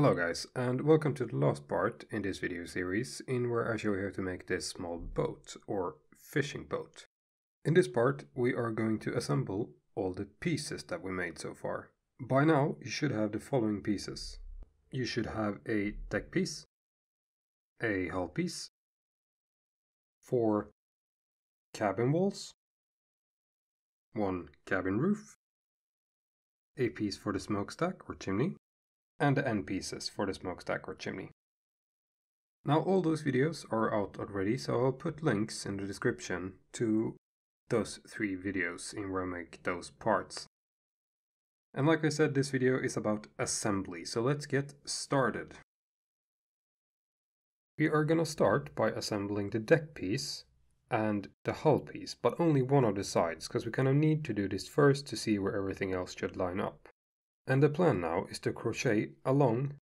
Hello guys, and welcome to the last part in this video series in where I show you how to make this small boat or fishing boat. In this part we are going to assemble all the pieces that we made so far. By now you should have the following pieces. You should have a deck piece, a hull piece, 4 cabin walls, 1 cabin roof, a piece for the smokestack or chimney, and the end pieces for the smokestack or chimney. Now all those videos are out already, so I'll put links in the description to those 3 videos in where I make those parts. And like I said, this video is about assembly, so let's get started. We are gonna start by assembling the deck piece and the hull piece, but only one of the sides, because we kind of need to do this first to see where everything else should line up. And the plan now is to crochet along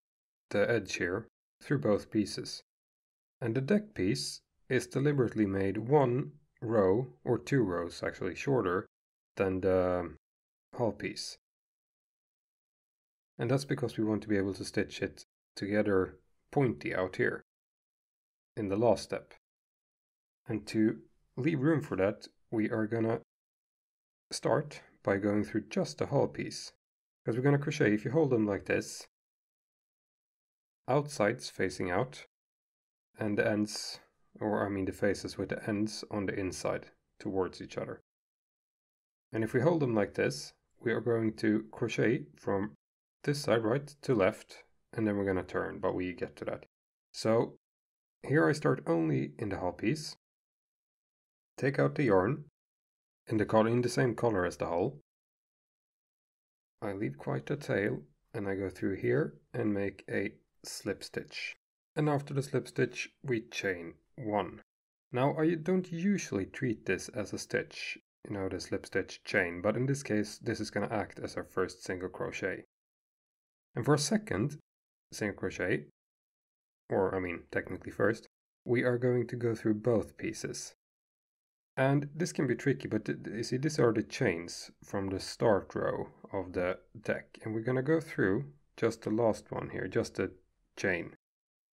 the edge here through both pieces. And the deck piece is deliberately made 1 row, or 2 rows actually, shorter than the hull piece. And that's because we want to be able to stitch it together pointy out here in the last step. And to leave room for that, we are gonna start by going through just the hull piece. Because we're gonna crochet, if you hold them like this, outsides facing out, and the ends, or I mean the faces with the ends on the inside towards each other. And if we hold them like this, we are going to crochet from this side right to left, and then we're going to turn, but we get to that. So here I start only in the hull piece, take out the yarn in the same color as the hull. I leave quite a tail, and I go through here and make a slip stitch. And after the slip stitch, we chain 1. Now I don't usually treat this as a stitch, the slip stitch chain, but in this case this is going to act as our first single crochet. And for a second single crochet, or I mean technically first, we are going to go through both pieces. And this can be tricky, but you see, these are the chains from the start row of the deck, and we're going to go through just the last one here, just the chain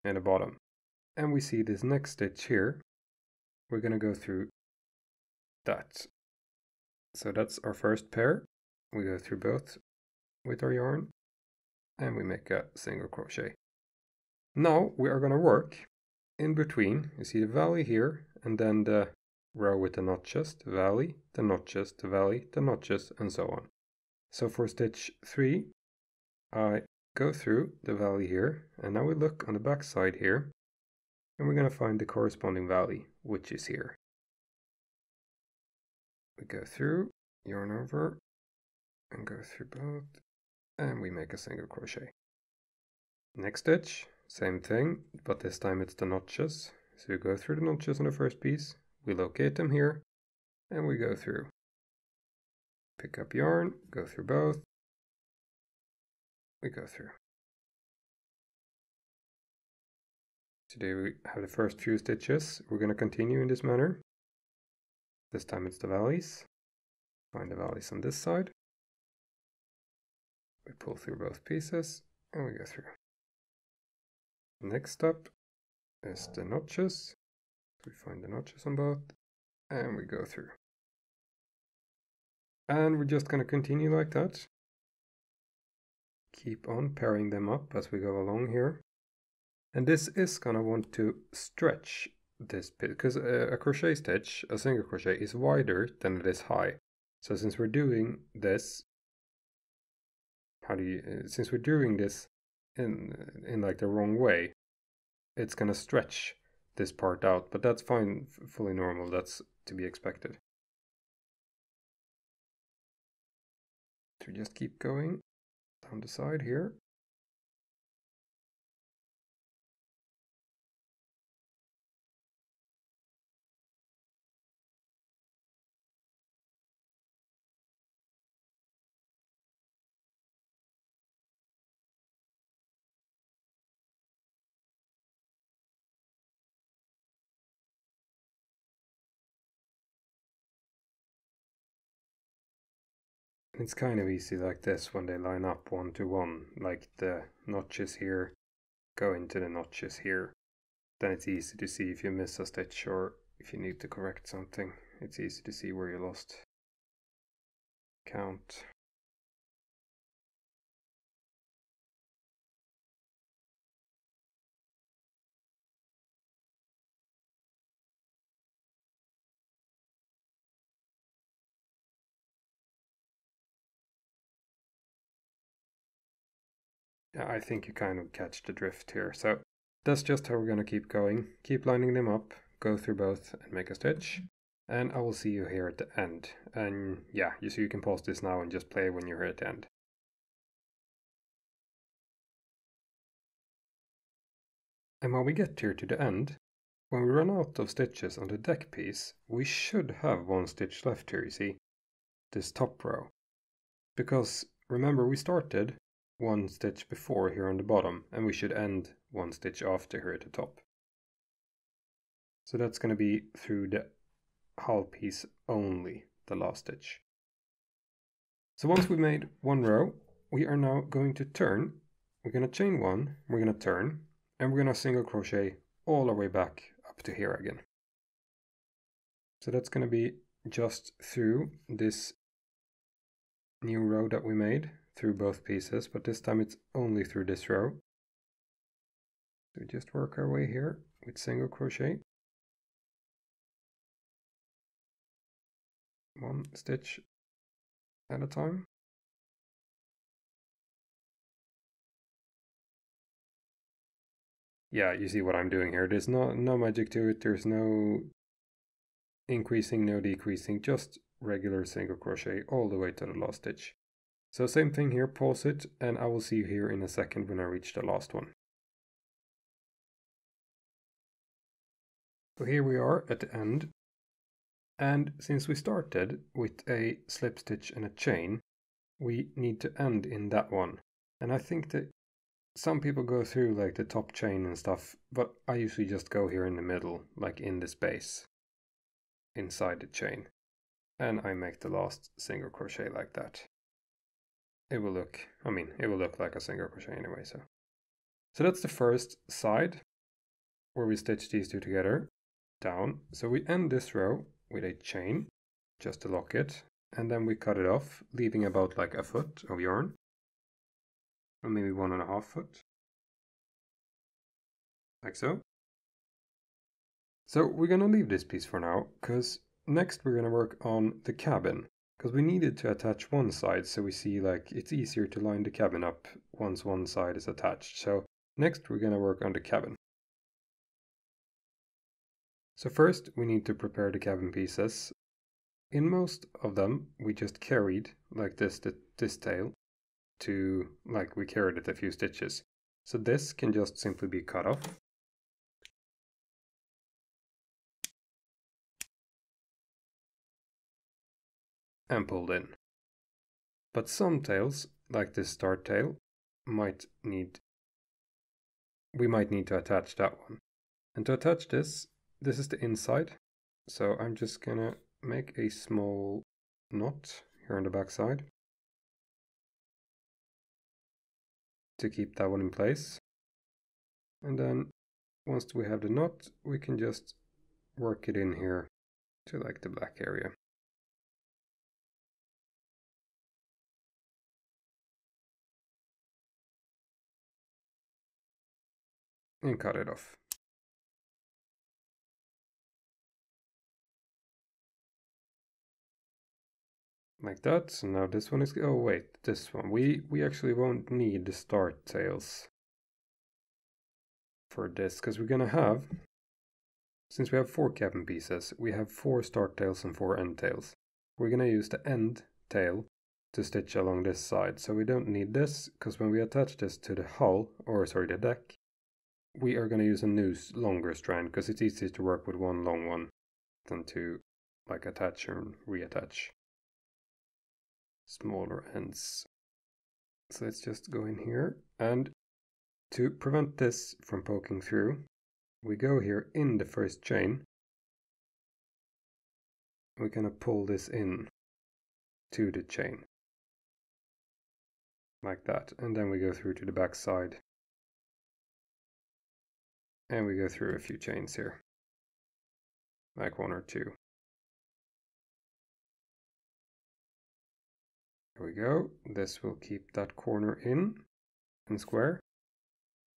in the bottom. And we see this next stitch here, we're going to go through that. So that's our first pair. We go through both with our yarn and we make a single crochet. Now we are going to work in between. You see the valley here, and then the row with the notches, the valley, the notches, the valley, the notches, and so on. So for stitch 3, I go through the valley here, and now we look on the back side here, and we're going to find the corresponding valley, which is here. We go through, yarn over, and go through both, and we make a single crochet. Next stitch, same thing, but this time it's the notches. So we go through the notches on the first piece, we locate them here, and we go through. Pick up yarn, go through both, we go through. Today we have the first few stitches. We're going to continue in this manner. This time it's the valleys. Find the valleys on this side. We pull through both pieces and we go through. Next up is the notches. We find the notches on both and we go through. And we're just going to continue like that. Keep on pairing them up as we go along here. And this is going to want to stretch this bit, because a crochet stitch, a single crochet, is wider than it is high. So since we're doing this, since we're doing this in like the wrong way, it's going to stretch this part out, but that's fine, fully normal, that's to be expected. So just keep going down the side here. It's kind of easy like this when they line up one to one, like the notches here go into the notches here. Then it's easy to see if you miss a stitch or if you need to correct something. It's easy to see where you lost count. Yeah, I think you kind of catch the drift here. So that's just how we're going to keep going. Keep lining them up, go through both and make a stitch. And I will see you here at the end. And yeah, so you can pause this now and just play when you're here at the end. And when we get here to the end, when we run out of stitches on the deck piece, we should have one stitch left here, you see, this top row. Because remember we started one stitch before here on the bottom, and we should end one stitch after here at the top. So that's going to be through the hull piece only, the last stitch. So once we've made one row, we are now going to turn. We're going to chain one, we're going to turn, and we're going to single crochet all our way back up to here again. So that's going to be just through this new row that we made, through both pieces, but this time it's only through this row. So we just work our way here with single crochet. One stitch at a time. Yeah, you see what I'm doing here. There's no magic to it. There's no increasing, no decreasing, just regular single crochet all the way to the last stitch. So same thing here, pause it, and I will see you here in a second when I reach the last one. So here we are at the end, and since we started with a slip stitch and a chain, we need to end in that one. And I think that some people go through like the top chain and stuff, but I usually just go here in the middle, like in the space inside the chain, and I make the last single crochet like that. It will look, it will look like a single crochet anyway. So that's the first side where we stitch these two together down. So we end this row with a chain just to lock it, and then we cut it off, leaving about like a foot of yarn, or maybe 1.5 foot, like so. So we're gonna leave this piece for now, because next we're gonna work on the cabin, because we needed to attach one side, so we see like it's easier to line the cabin up once one side is attached. So next we're gonna work on the cabin. So first we need to prepare the cabin pieces. In most of them we just carried like this tail to, like we carried it a few stitches. So this can just simply be cut off. And pulled in. But some tails, like this start tail, we might need to attach that one. And to attach this is the inside. So I'm just gonna make a small knot here on the back side to keep that one in place. And then once we have the knot, we can just work it in here to like the black area. And cut it off. Like that. So now this one is, oh wait, this one. We actually won't need the start tails for this, because we're gonna have, since we have 4 cabin pieces, we have 4 start tails and 4 end tails. We're gonna use the end tail to stitch along this side, so we don't need this, because when we attach this to the hull, or sorry, the deck, we are gonna use a new longer strand, because it's easier to work with one long one than to like attach and reattach smaller ends. So let's just go in here, and to prevent this from poking through, we go here in the first chain. We're gonna pull this in to the chain. like that. And then we go through to the back side. And we go through a few chains here, like 1 or 2. There we go. This will keep that corner in and square.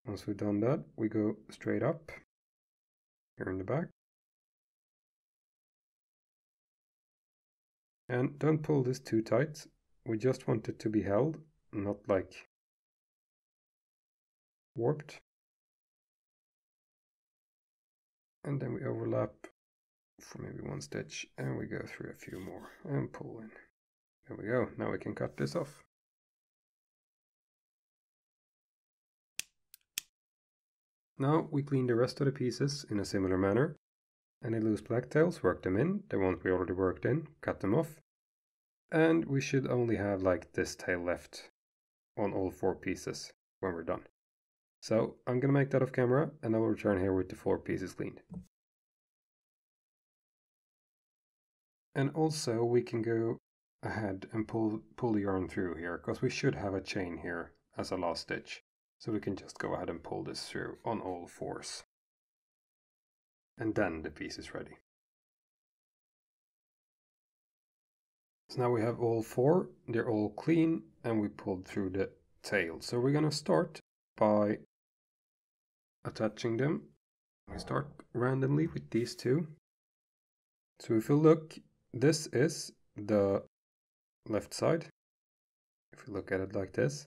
Once we've done that, we go straight up here in the back. And don't pull this too tight. We just want it to be held, not like warped. And then we overlap for maybe 1 stitch, and we go through a few more and pull in. There we go. Now we can cut this off. Now we clean the rest of the pieces in a similar manner. Any loose black tails, work them in. The ones we already worked in, cut them off. And we should only have like this tail left on all 4 pieces when we're done. So I'm gonna make that off camera, and I will return here with the 4 pieces cleaned. And also we can go ahead and pull the yarn through here, because we should have a chain here as a last stitch. So we can just go ahead and pull this through on all 4s. And then the piece is ready. So now we have all 4, they're all clean, and we pulled through the tail. So we're gonna start by attaching them. We start randomly with these 2. So if you look, this is the left side, if you look at it like this.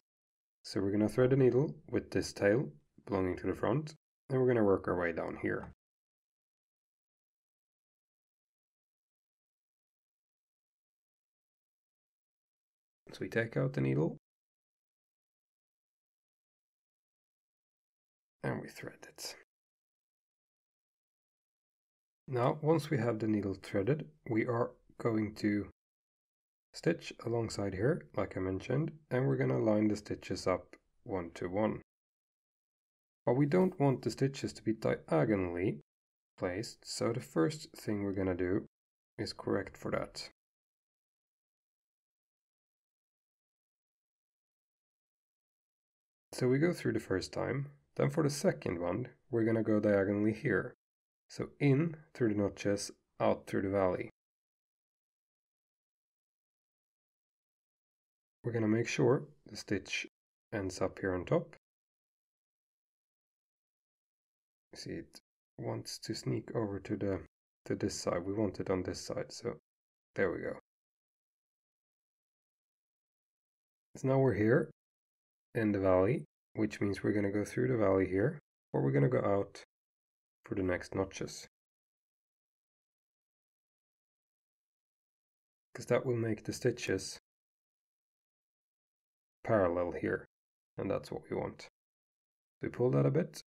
So we're going to thread the needle with this tail belonging to the front, and we're going to work our way down here. So we take out the needle, and we thread it. Now, once we have the needle threaded, we are going to stitch alongside here, like I mentioned, and we're going to line the stitches up 1 to 1. But we don't want the stitches to be diagonally placed, so the first thing we're going to do is correct for that. So we go through the first time, then for the second one, we're going to go diagonally here. So in through the notches, out through the valley. We're going to make sure the stitch ends up here on top. See, it wants to sneak over to this side. We want it on this side, so there we go. So now we're here in the valley, which means we're going to go through the valley here, or we're going to go out for the next notches. Because that will make the stitches parallel here, and that's what we want. So we pull that a bit,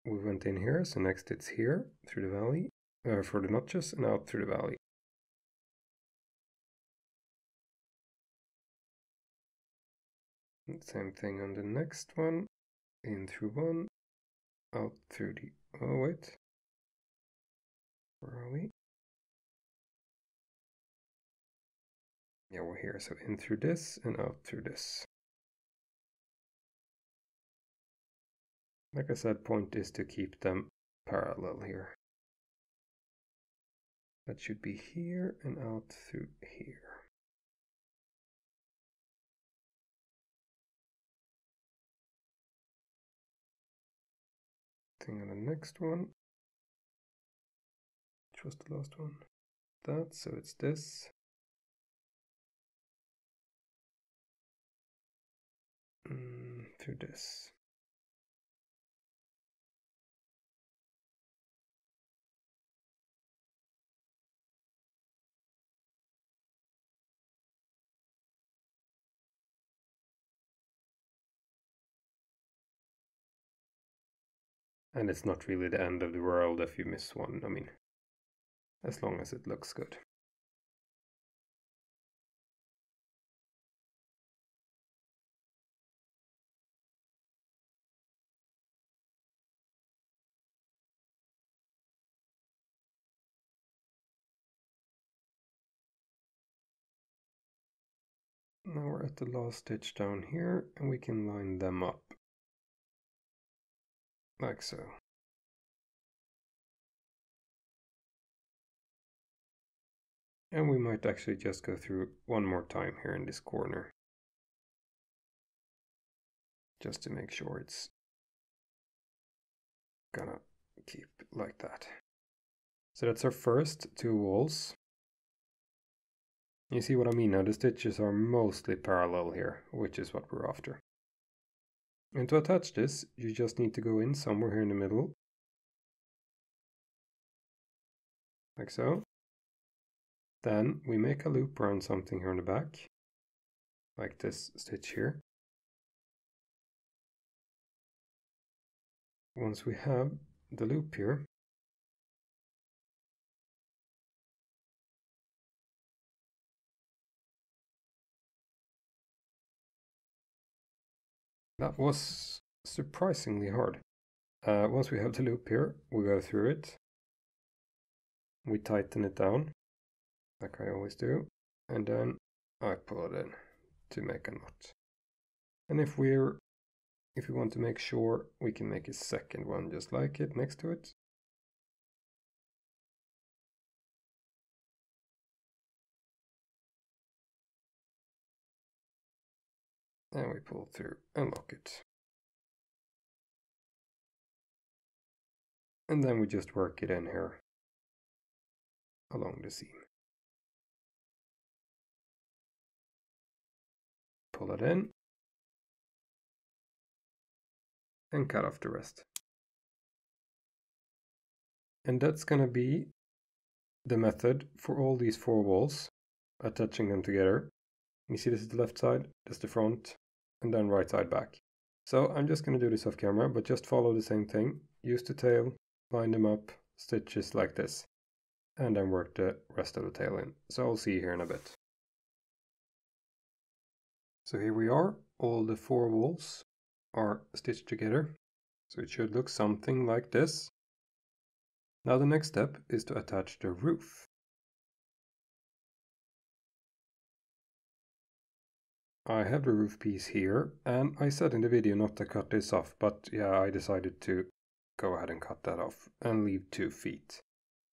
we went in here, so next it's here through the valley, for the notches, and out through the valley. And same thing on the next one, in through one, out through the, oh wait, where are we? Yeah, we're here, so in through this and out through this. Like I said, point is to keep them parallel here. That should be here and out through here. Thing on the next one. Which was the last one? That, so it's this. Through this. And it's not really the end of the world if you miss one, I mean, as long as it looks good. Now we're at the last stitch down here, and we can line them up like so. And we might actually just go through one more time here in this corner, just to make sure it's gonna keep like that. So that's our first two walls. You see what I mean now? The stitches are mostly parallel here, which is what we're after. And to attach this, you just need to go in somewhere here in the middle, like so. Then we make a loop around something here on the back, like this stitch here. Once we have the loop here, that was surprisingly hard. Once we have the loop here, we go through it, we tighten it down, like I always do, and then I pull it in to make a knot. And if we want to make sure, we can make a second one just like it next to it. And we pull through and lock it. And then we just work it in here along the seam. Pull it in and cut off the rest. And that's gonna be the method for all these four walls, attaching them together. You see this is the left side, this is the front, and then right side back. So I'm just gonna do this off camera, but just follow the same thing. Use the tail, line them up, stitches like this, and then work the rest of the tail in. So I'll see you here in a bit. So here we are, all the four walls are stitched together. So it should look something like this. Now the next step is to attach the roof. I have the roof piece here, and I said in the video not to cut this off, but yeah, I decided to go ahead and cut that off and leave 2 feet.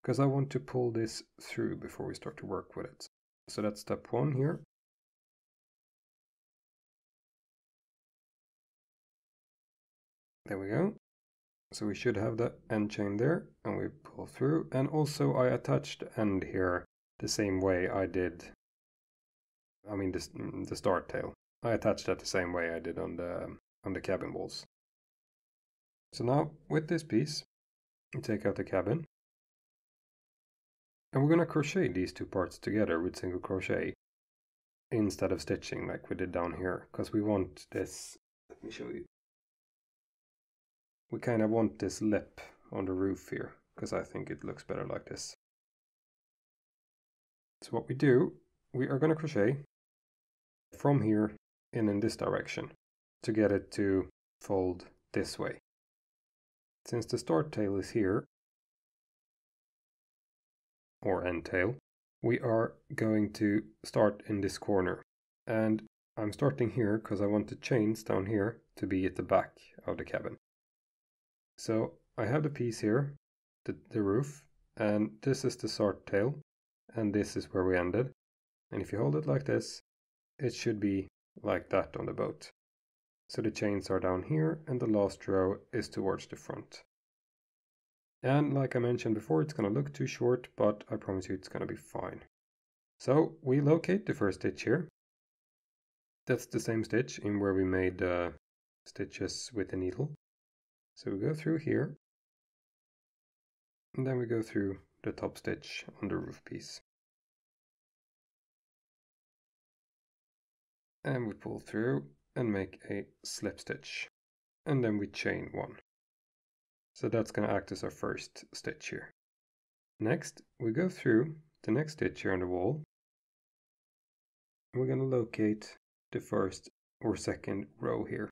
Because I want to pull this through before we start to work with it. So that's step 1 here. There we go. So we should have the end chain there, and we pull through. And also I attached the end here the same way I did, the start tail. I attached that the same way I did on the cabin walls. So now with this piece, we take out the cabin. And we're going to crochet these 2 parts together with single crochet instead of stitching like we did down here, because we want this, let me show you. We kind of want this lip on the roof here, because I think it looks better like this. So what we do, we are going to crochet from here in this direction to get it to fold this way. Since the start tail is here, or end tail, we are going to start in this corner. And I'm starting here because I want the chains down here to be at the back of the cabin. So I have the piece here, the roof, and this is the start tail, and this is where we ended. And if you hold it like this, it should be like that on the boat. So the chains are down here, and the last row is towards the front. And like I mentioned before, it's going to look too short, but I promise you it's going to be fine. So we locate the first stitch here. That's the same stitch in where we made stitches with the needle. So we go through here, and then we go through the top stitch on the roof piece. And we pull through and make a slip stitch. And then we chain 1. So that's going to act as our first stitch here. Next, we go through the next stitch here on the wall. We're going to locate the first or second row here.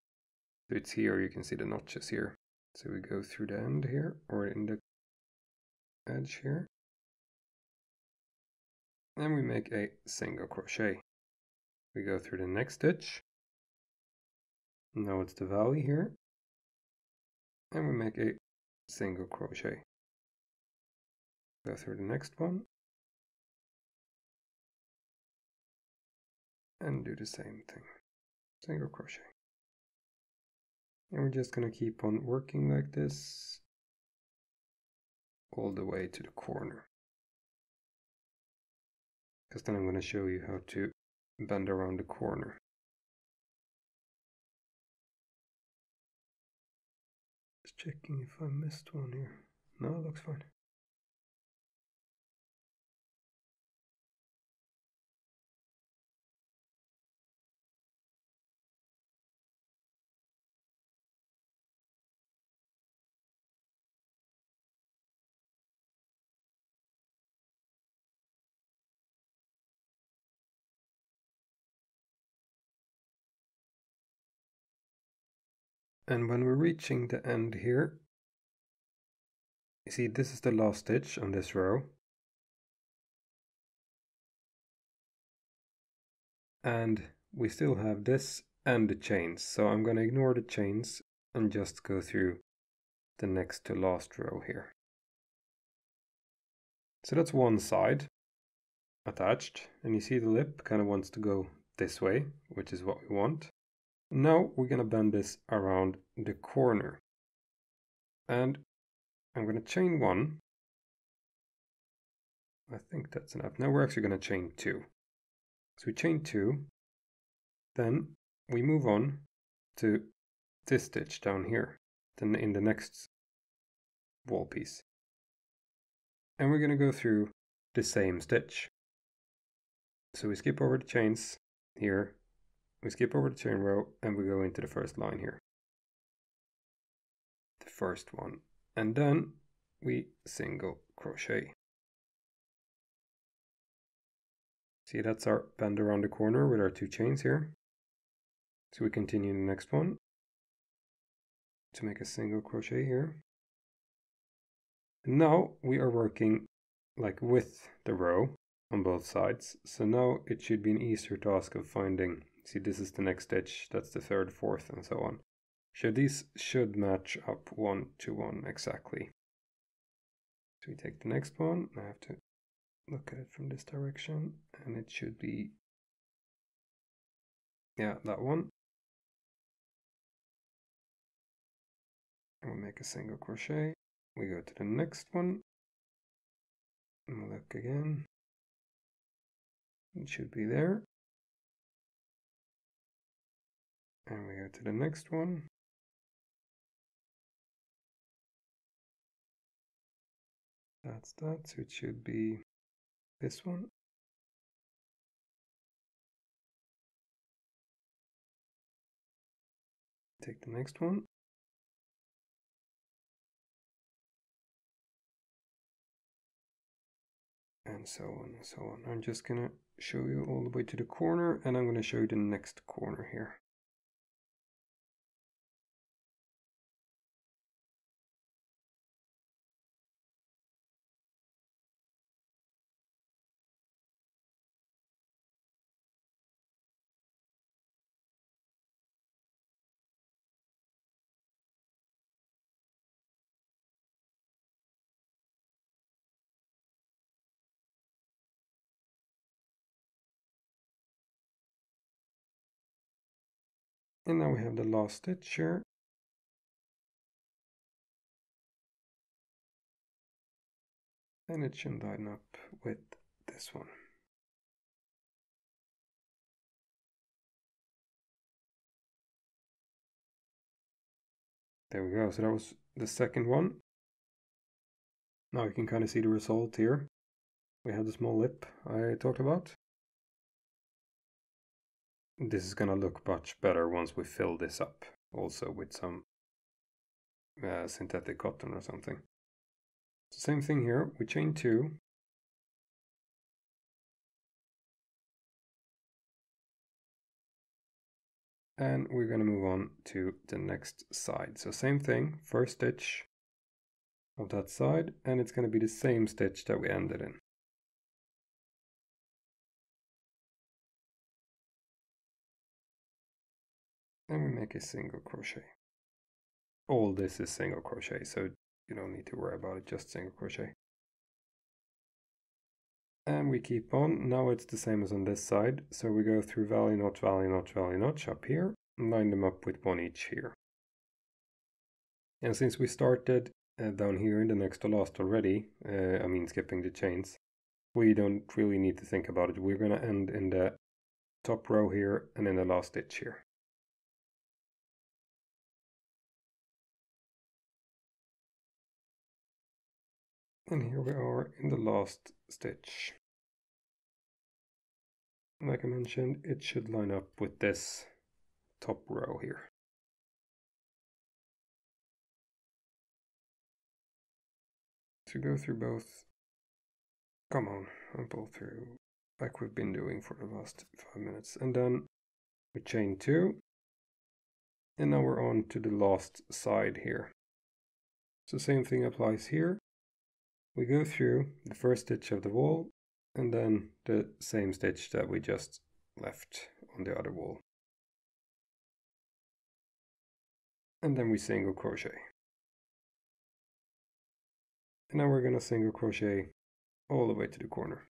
So it's here, you can see the notches here. So we go through the end here, or in the edge here. And we make a single crochet. We go through the next stitch. Now it's the valley here. And we make a single crochet. Go through the next one. And do the same thing. Single crochet. And we're just going to keep on working like this all the way to the corner. Because then I'm going to show you how to bend around the corner. Just checking if I missed one here. No, it looks fine. And when we're reaching the end here, you see this is the last stitch on this row. And we still have this and the chains. So I'm going to ignore the chains and just go through the next to last row here. So that's one side attached. And you see the lip kind of wants to go this way, which is what we want. Now we're going to bend this around the corner. And I'm going to chain one. I think that's enough. Now we're actually going to chain two. So we chain two. Then we move on to this stitch down here, then in the next wall piece. And we're going to go through the same stitch. So we skip over the chains here. We skip over the chain row and we go into the first line here. The first one. And then we single crochet. See, that's our bend around the corner with our two chains here. So we continue the next one to make a single crochet here. And now we are working like with the row on both sides. So now it should be an easier task of finding. See, this is the next stitch, that's the third, fourth, and so on. So these should match up 1 to 1 exactly. So we take the next one. I have to look at it from this direction, and it should be, yeah, that one. And we'll make a single crochet. We go to the next one. And we'll look again. It should be there. And we go to the next one. That's that, so it should be this one. Take the next one. And so on and so on. I'm just gonna show you all the way to the corner, and I'm gonna show you the next corner here. And now we have the last stitch here. And it should line up with this one. There we go, so that was the second one. Now you can kind of see the result here. We have the small lip I talked about. This is gonna look much better once we fill this up, also with some synthetic cotton or something. Same thing here, we chain two. And we're gonna move on to the next side. So same thing, first stitch of that side, and it's gonna be the same stitch that we ended in. and we make a single crochet. All this is single crochet, so you don't need to worry about it, just single crochet. And we keep on. Now it's the same as on this side, so we go through valley notch, valley notch, valley notch up here, and line them up with one each here. And since we started down here in the next to last already, I mean skipping the chains, we don't really need to think about it. We're going to end in the top row here and in the last stitch here. And here we are in the last stitch. Like I mentioned, it should line up with this top row here. So go through both. Come on, and pull through like we've been doing for the last 5 minutes. And then we chain 2. And now we're on to the last side here. So same thing applies here. We go through the first stitch of the wall and then the same stitch that we just left on the other wall. And then we single crochet. And now we're going to single crochet all the way to the corner.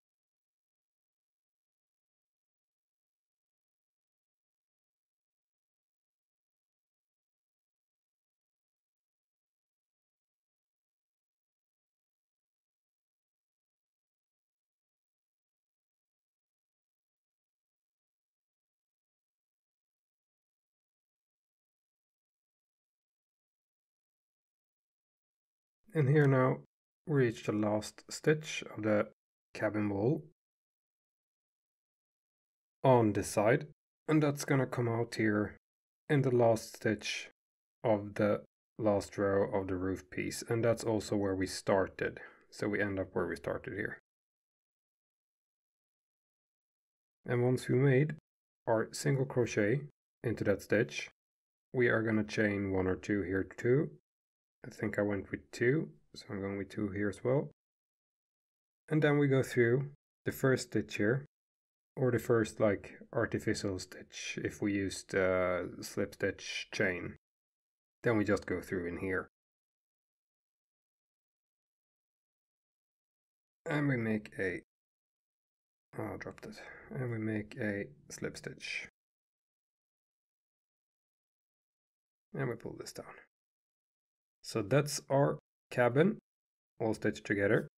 And here now we reach the last stitch of the cabin wall on this side, and that's gonna come out here in the last stitch of the last row of the roof piece, and that's also where we started, so we end up where we started here. And once we made our single crochet into that stitch, we are gonna chain 1 or 2 here too. I think I went with 2, so I'm going with 2 here as well. And then we go through the first stitch here, or the first like artificial stitch if we used slip stitch chain. Then we just go through in here. And we make a, oh, I dropped it. And we make a slip stitch. And we pull this down. So that's our cabin, all stitched together.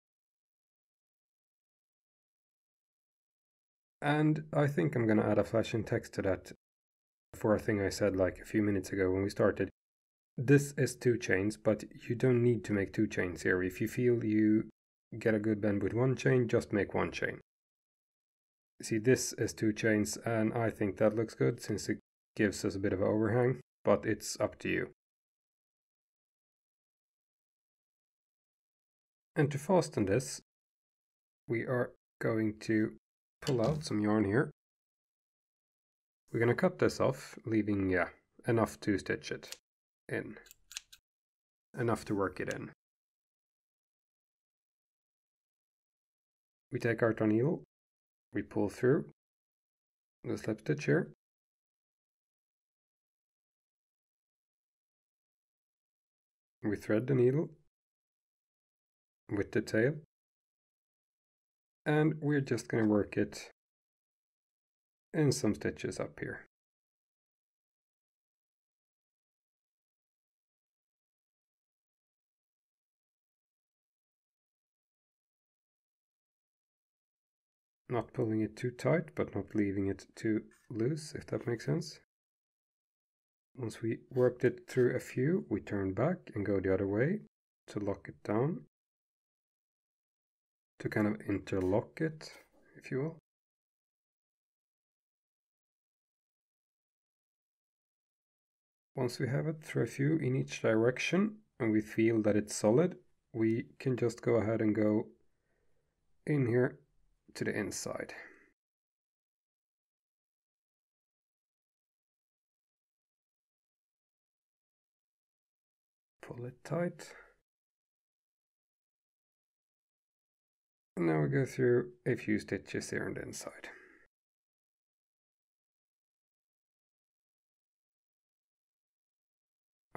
And I think I'm gonna add a flashing text to that for a thing I said like a few minutes ago when we started. This is 2 chains, but you don't need to make 2 chains here. If you feel you get a good bend with 1 chain, just make 1 chain. See, this is 2 chains, and I think that looks good since it gives us a bit of an overhang, but it's up to you. And to fasten this, we are going to pull out some yarn here. We're going to cut this off, leaving, enough to stitch it in. Enough to work it in. We take out our needle, we pull through the slip stitch here. We thread the needle with the tail, and we're just going to work it in some stitches up here. Not pulling it too tight, but not leaving it too loose, if that makes sense. Once we worked it through a few, we turn back and go the other way to lock it down, to kind of interlock it, if you will. Once we have it through a few in each direction and we feel that it's solid, we can just go ahead and go in here to the inside. Pull it tight. And now we go through a few stitches here on the inside.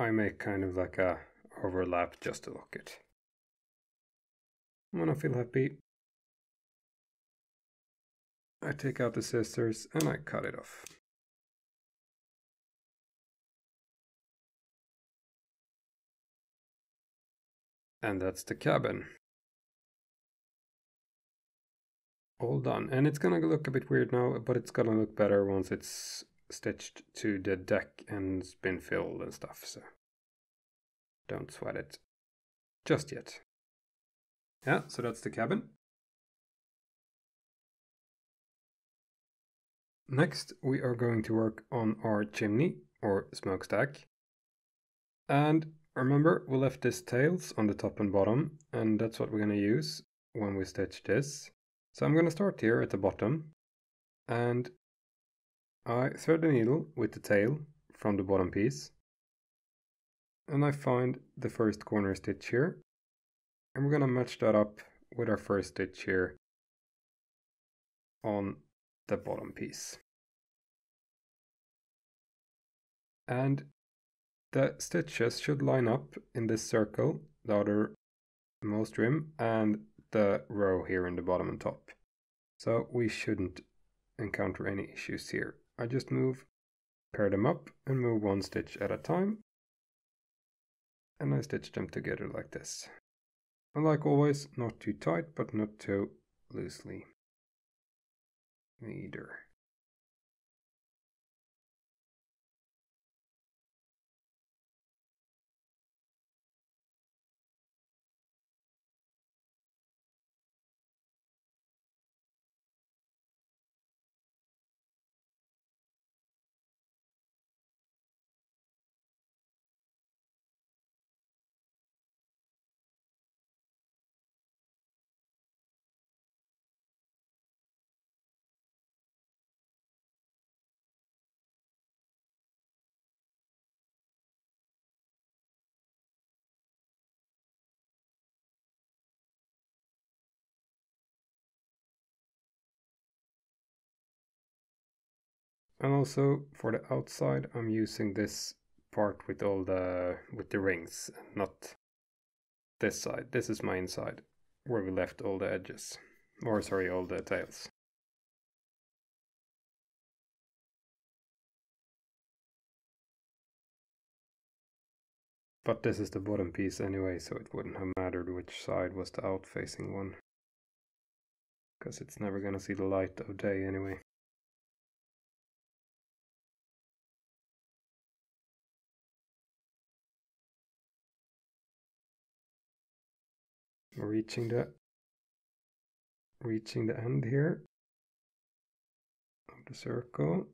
I make kind of like a overlap just to look it. When I feel happy, I take out the scissors and I cut it off. And that's the cabin. All done. And it's gonna look a bit weird now, but it's gonna look better once it's stitched to the deck and it's been filled and stuff, so don't sweat it just yet. Yeah, so that's the cabin. Next, we are going to work on our chimney or smokestack. And remember, we left these tails on the top and bottom, and that's what we're going to use when we stitch this. So I'm going to start here at the bottom, and I thread the needle with the tail from the bottom piece, and I find the first corner stitch here, and we're going to match that up with our first stitch here on the bottom piece. And the stitches should line up in this circle, the outermost rim, and the row here in the bottom and top. So we shouldn't encounter any issues here. I just pair them up and move one stitch at a time. And I stitch them together like this. And like always, not too tight, but not too loosely either. And also for the outside, I'm using this part with the rings, not this side. This is my inside, where we left all the edges, or sorry, all the tails. But this is the bottom piece anyway, so it wouldn't have mattered which side was the out-facing one, because it's never gonna see the light of day anyway. We're reaching the end here of the circle.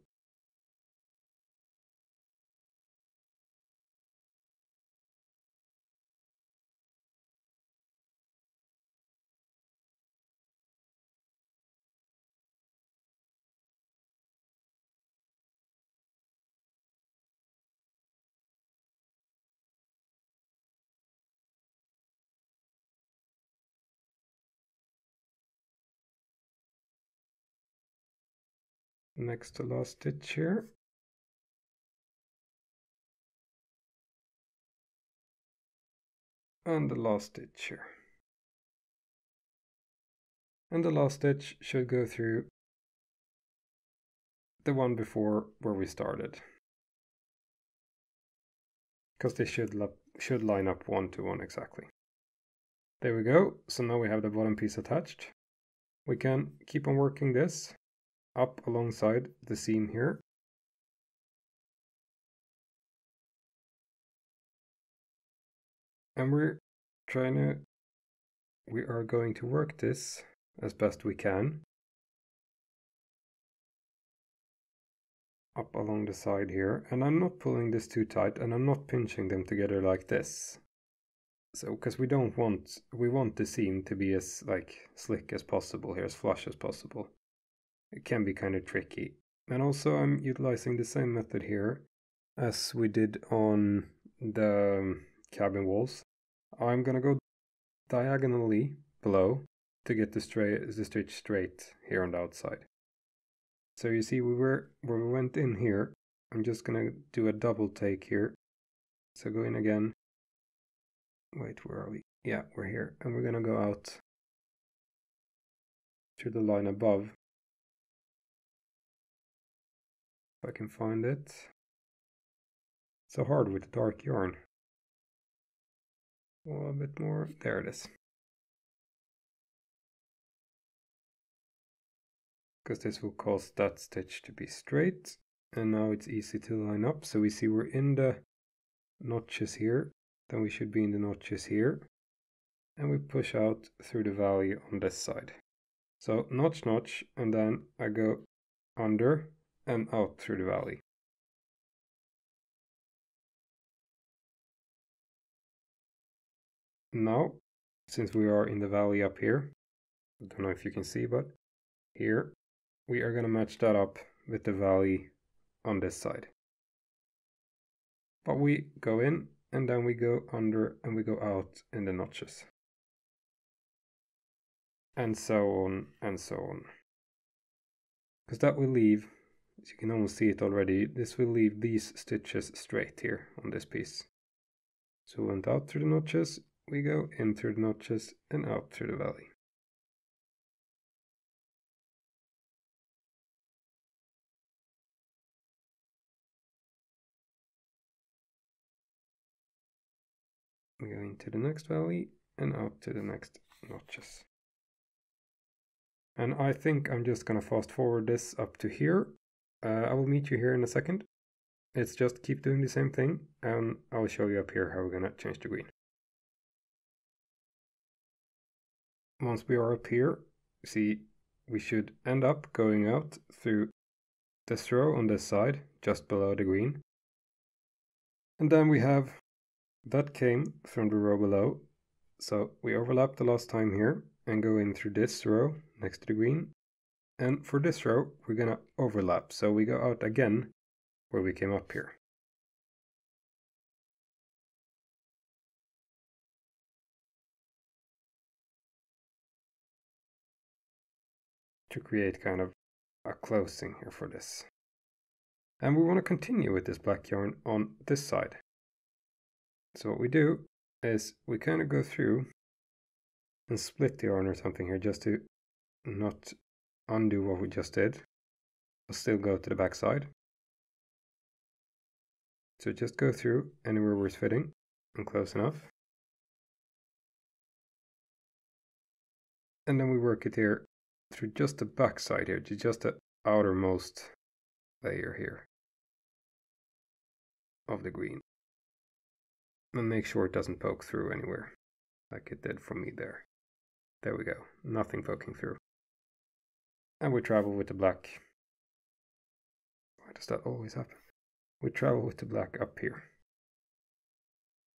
Next to last stitch here. And the last stitch here. And the last stitch should go through the one before where we started, because they should line up 1 to 1 exactly. There we go. So now we have the bottom piece attached. We can keep on working this up alongside the seam here. And we are going to work this as best we can up along the side here. And I'm not pulling this too tight, and I'm not pinching them together like this. So, because we want the seam to be as slick as possible here, as flush as possible. It can be kind of tricky. And also I'm utilizing the same method here as we did on the cabin walls. I'm gonna go diagonally below to get the stitch straight here on the outside. So you see where we went in here, I'm just gonna do a double take here. So go in again. Wait, where are we? Yeah, we're here. And we're gonna go out to the line above. If I can find it. So hard with the dark yarn. Oh, a bit more. There it is. Because this will cause that stitch to be straight. And now it's easy to line up. So we see we're in the notches here. Then we should be in the notches here. And we push out through the valley on this side. So notch, notch, and then I go under and out through the valley. Now, since we are in the valley up here, I don't know if you can see, but here, we are going to match that up with the valley on this side. But we go in, and then we go under, and we go out in the notches. And so on, and so on. Because that will leave, as you can almost see it already, this will leave these stitches straight here on this piece. So we went out through the notches, we go in through the notches and out through the valley. We go into the next valley and out to the next notches. And I think I'm just gonna fast forward this up to here. I will meet you here in a second. It's just keep doing the same thing and I'll show you up here how we're gonna change the green. Once we are up here, see, we should end up going out through this row on this side, just below the green. And then we have, that came from the row below. So we overlap the last time here and go in through this row next to the green. And for this row, we're gonna overlap. So we go out again where we came up here. To create kind of a closing here for this. And we want to continue with this black yarn on this side. So what we do is we kind of go through and split the yarn or something here just to not undo what we just did, but still go to the back side. So just go through anywhere where it's fitting and close enough. And then we work it here through just the back side here, to just the outermost layer here of the green. And make sure it doesn't poke through anywhere, like it did for me there. There we go, nothing poking through. And we travel with the black. Why does that always happen? We travel with the black up here.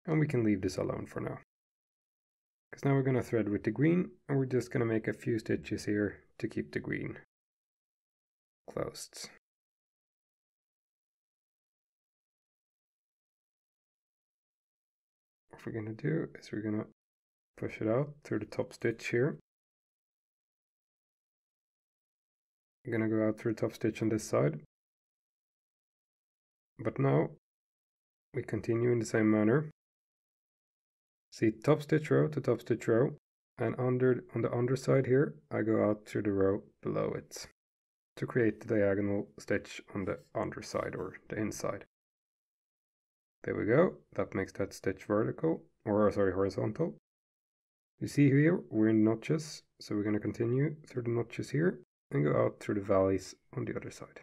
And we can leave this alone for now. Because now we're going to thread with the green, and we're just going to make a few stitches here to keep the green closed. What we're going to do is we're going to push it out through the top stitch here. We're going to go out through the top stitch on this side. But now we continue in the same manner. See, top stitch row to top stitch row, and on the underside here, I go out through the row below it to create the diagonal stitch on the underside or the inside. There we go. That makes that stitch vertical, or sorry, horizontal. You see here, we're in notches, so we're going to continue through the notches here and go out through the valleys on the other side.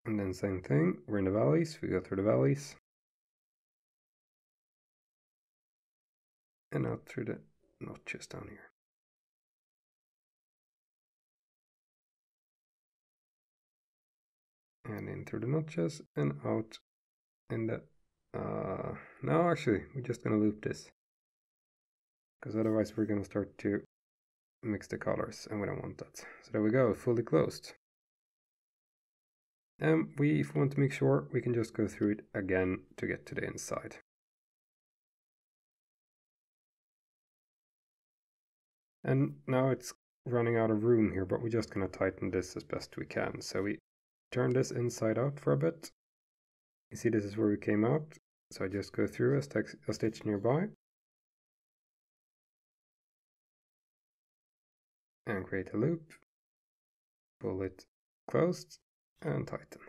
And then same thing, we're in the valleys, we go through the valleys. And out through the notches down here. And in through the notches and out in the... no, actually, we're just going to loop this. Because otherwise we're going to start to mix the colors, and we don't want that. So there we go, fully closed. And if we want to make sure, we can just go through it again to get to the inside. And now it's running out of room here, but we're just going to tighten this as best we can. So we turn this inside out for a bit. You see this is where we came out, so I just go through a stitch nearby and create a loop, pull it closed and tighten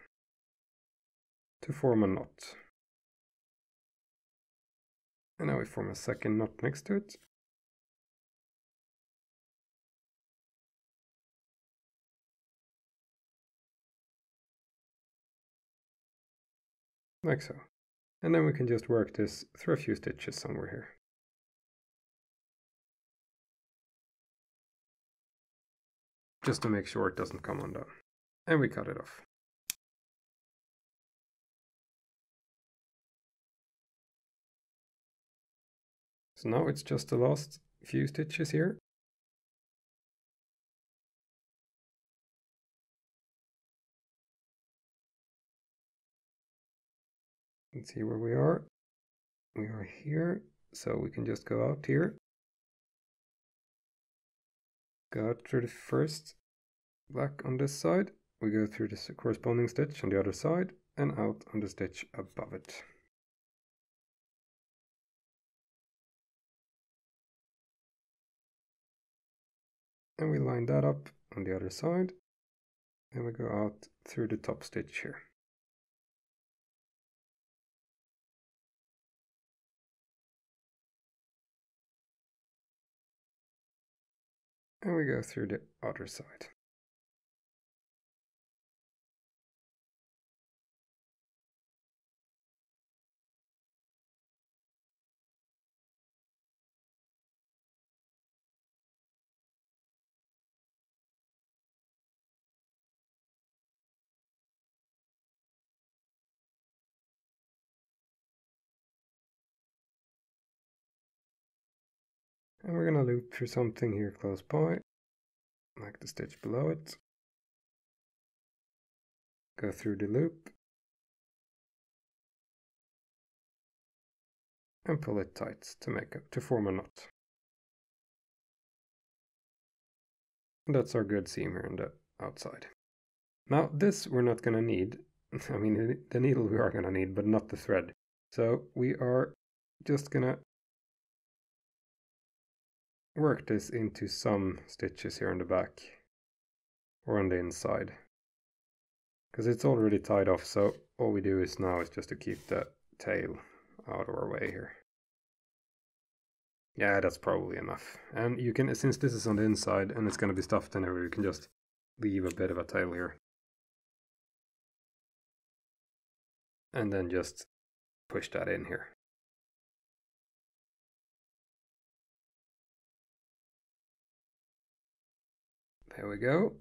to form a knot. And now we form a second knot next to it. Like so. And then we can just work this through a few stitches somewhere here. Just to make sure it doesn't come undone. And we cut it off. So now it's just the last few stitches here. Let's see where we are. We are here, so we can just go out here. Go out through the first black on this side. We go through the corresponding stitch on the other side and out on the stitch above it. And we line that up on the other side, and we go out through the top stitch here. And we go through the other side. And we're going to loop through something here close by, like the stitch below it. Go through the loop. And pull it tight to form a knot. And that's our good seam here on the outside. Now this we're not going to need. I mean, the needle we are going to need, but not the thread. So we are just going to work this into some stitches here on the back or on the inside, because it's already tied off, so all we do is now is just to keep the tail out of our way here. Yeah, that's probably enough. And you can, since this is on the inside and it's going to be stuffed anyway, you can just leave a bit of a tail here and then just push that in here. There we go.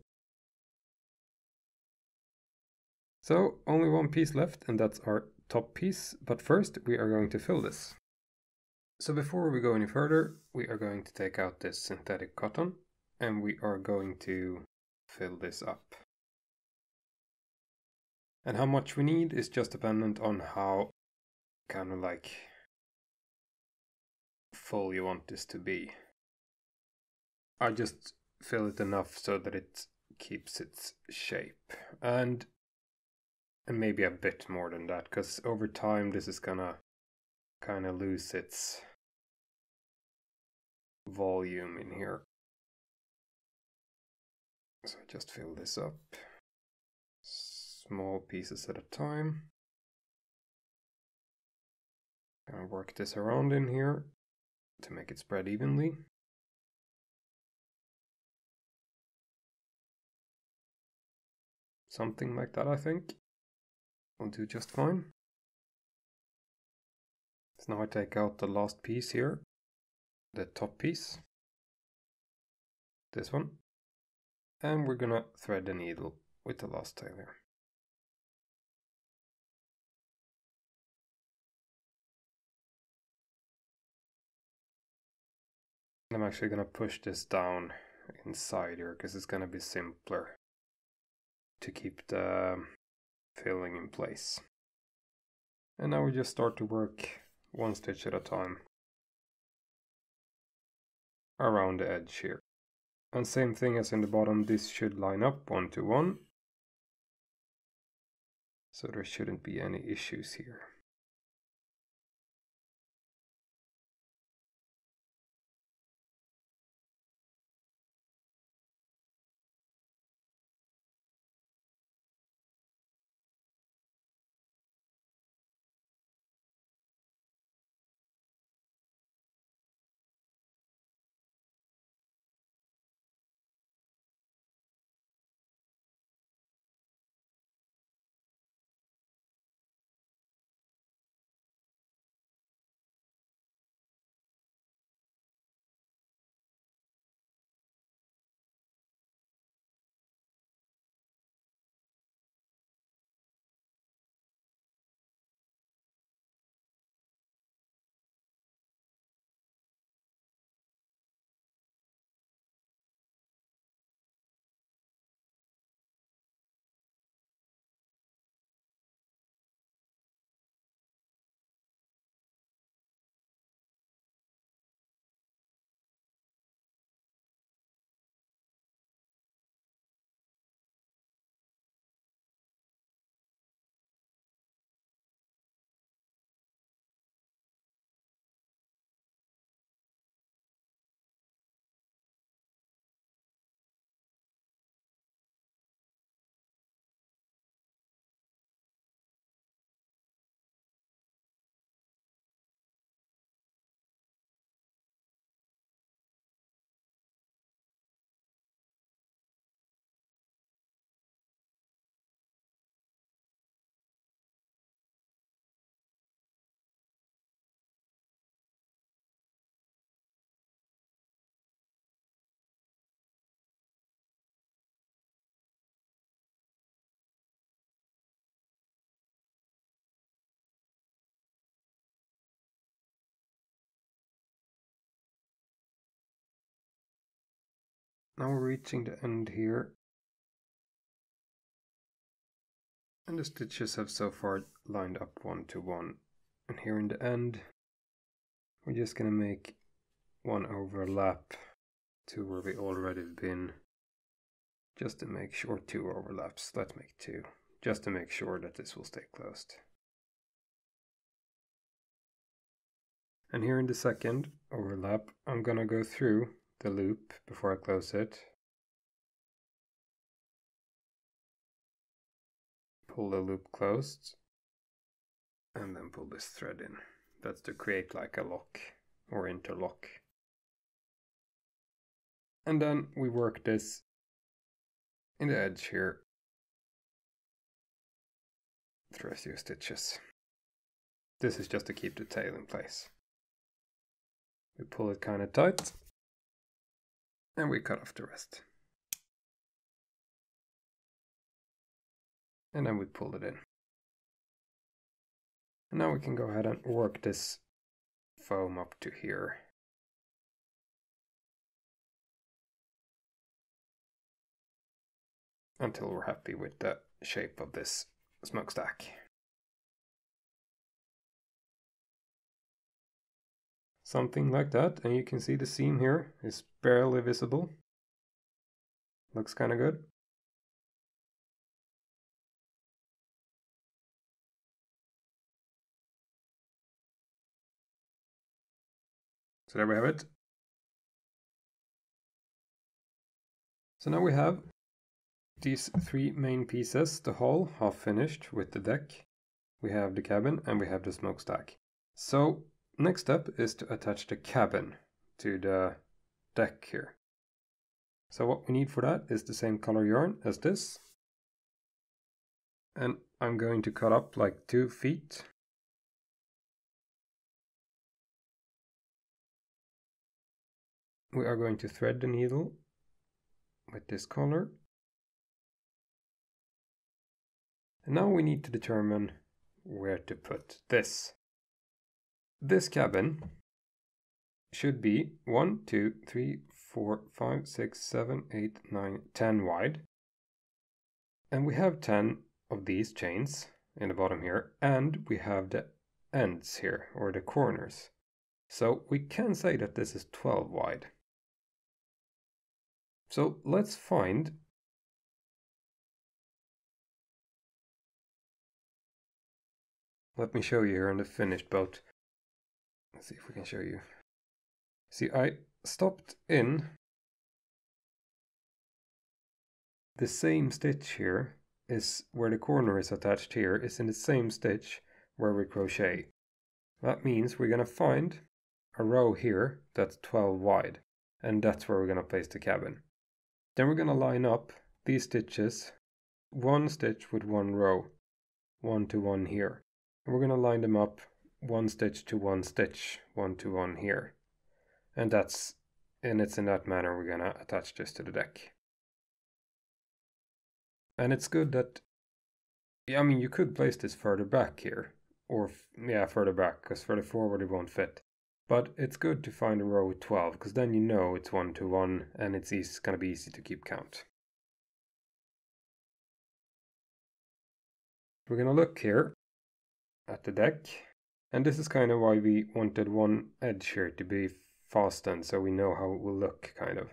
So only one piece left, and that's our top piece, but first we are going to fill this. So before we go any further, we are going to take out this synthetic cotton and we are going to fill this up. And how much we need is just dependent on how kind of like full you want this to be. I just fill it enough so that it keeps its shape, and maybe a bit more than that, because over time this is gonna kind of lose its volume in here. So I just fill this up, small pieces at a time. Gonna work this around in here to make it spread evenly. Something like that, I think. Will do just fine. So now I take out the last piece here, the top piece, this one, and we're gonna thread the needle with the last tail here. I'm actually gonna push this down inside here because it's gonna be simpler to keep the filling in place. And now we just start to work one stitch at a time around the edge here. And same thing as in the bottom, this should line up 1 to 1. So there shouldn't be any issues here. Now we're reaching the end here. And the stitches have so far lined up 1 to 1. And here in the end, we're just going to make one overlap to where we already have been. Just to make sure 2 overlaps. Let's make 2. Just to make sure that this will stay closed. And here in the second overlap, I'm going to go through the loop before I close it. Pull the loop closed. And then pull this thread in. That's to create like a lock or interlock. And then we work this in the edge here through a few stitches. This is just to keep the tail in place. We pull it kind of tight and we cut off the rest. And then we pull it in. And now we can go ahead and work this foam up to here. Until we're happy with the shape of this smokestack. Something like that, and you can see the seam here is barely visible. Looks kind of good. So there we have it. So now we have these 3 main pieces, the hull half finished with the deck. We have the cabin and we have the smokestack. So next step is to attach the cabin to the deck here. So what we need for that is the same color yarn as this. And I'm going to cut up like 2 feet. We are going to thread the needle with this color. And now we need to determine where to put this. This cabin should be 1, 2, 3, 4, 5, 6, 7, 8, 9, 10 wide. And we have 10 of these chains in the bottom here, and we have the ends here, or the corners. So we can say that this is 12 wide. So let's find Let me show you here on the finished boat. Let's see if we can show you. See, I stopped in the same stitch here, is where the corner is attached here, is in the same stitch where we crochet. That means we're gonna find a row here that's 12 wide, and that's where we're gonna place the cabin. Then we're gonna line up these stitches, one stitch with one row, one to one here. And we're gonna line them up one stitch to one stitch, one to one here. And it's in that manner we're gonna attach this to the deck. And it's good that, I mean, you could place this further back here, or yeah, further back, because further forward it won't fit. But it's good to find a row with 12, because then you know it's one to one, and it's gonna be easy to keep count. We're gonna look here at the deck, and this is kind of why we wanted one edge here to be fastened, so we know how it will look, kind of.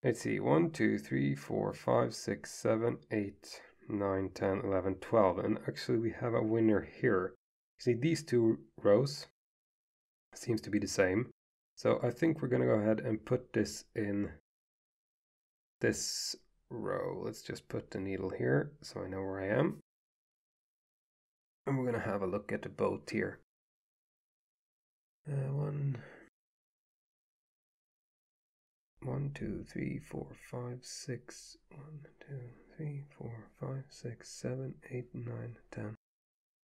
Let's see, 1, 2, 3, 4, 5, 6, 7, 8, 9, 10, 11, 12, and actually we have a winner here. See, these two rows seems to be the same, so I think we're gonna go ahead and put this in this row. Let's just put the needle here so I know where I am. And we're gonna have a look at the boat here. 1, 2, 3, 4, 5, 6, 1, 2, 3, 4, 5, 6, 7, 8, 9, 10,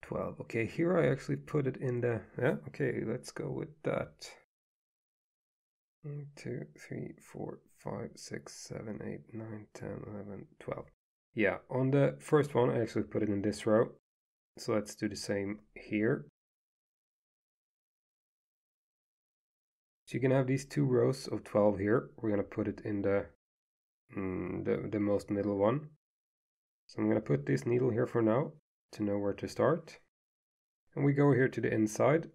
12. Okay, here I actually put it in the, yeah, okay, let's go with that. 1, 2, 3, 4, 5, 6, 7, 8, 9, 10, 11, 12. Yeah, on the first one I actually put it in this row. So let's do the same here. So you can have these two rows of 12 here. We're gonna put it in the most middle one. So I'm gonna put this needle here for now to know where to start. And we go here to the inside.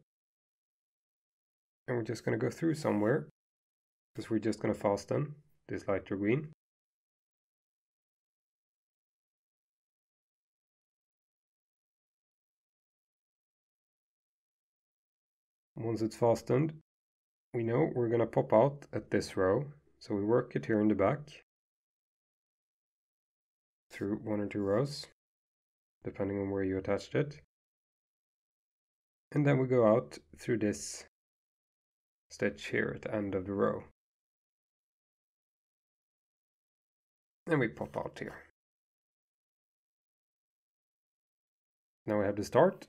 And we're just gonna go through somewhere, because we're just gonna fasten this lighter green. Once it's fastened, we know we're gonna pop out at this row. So we work it here in the back through 1 or 2 rows, depending on where you attached it. And then we go out through this stitch here at the end of the row. And we pop out here. Now we have the start.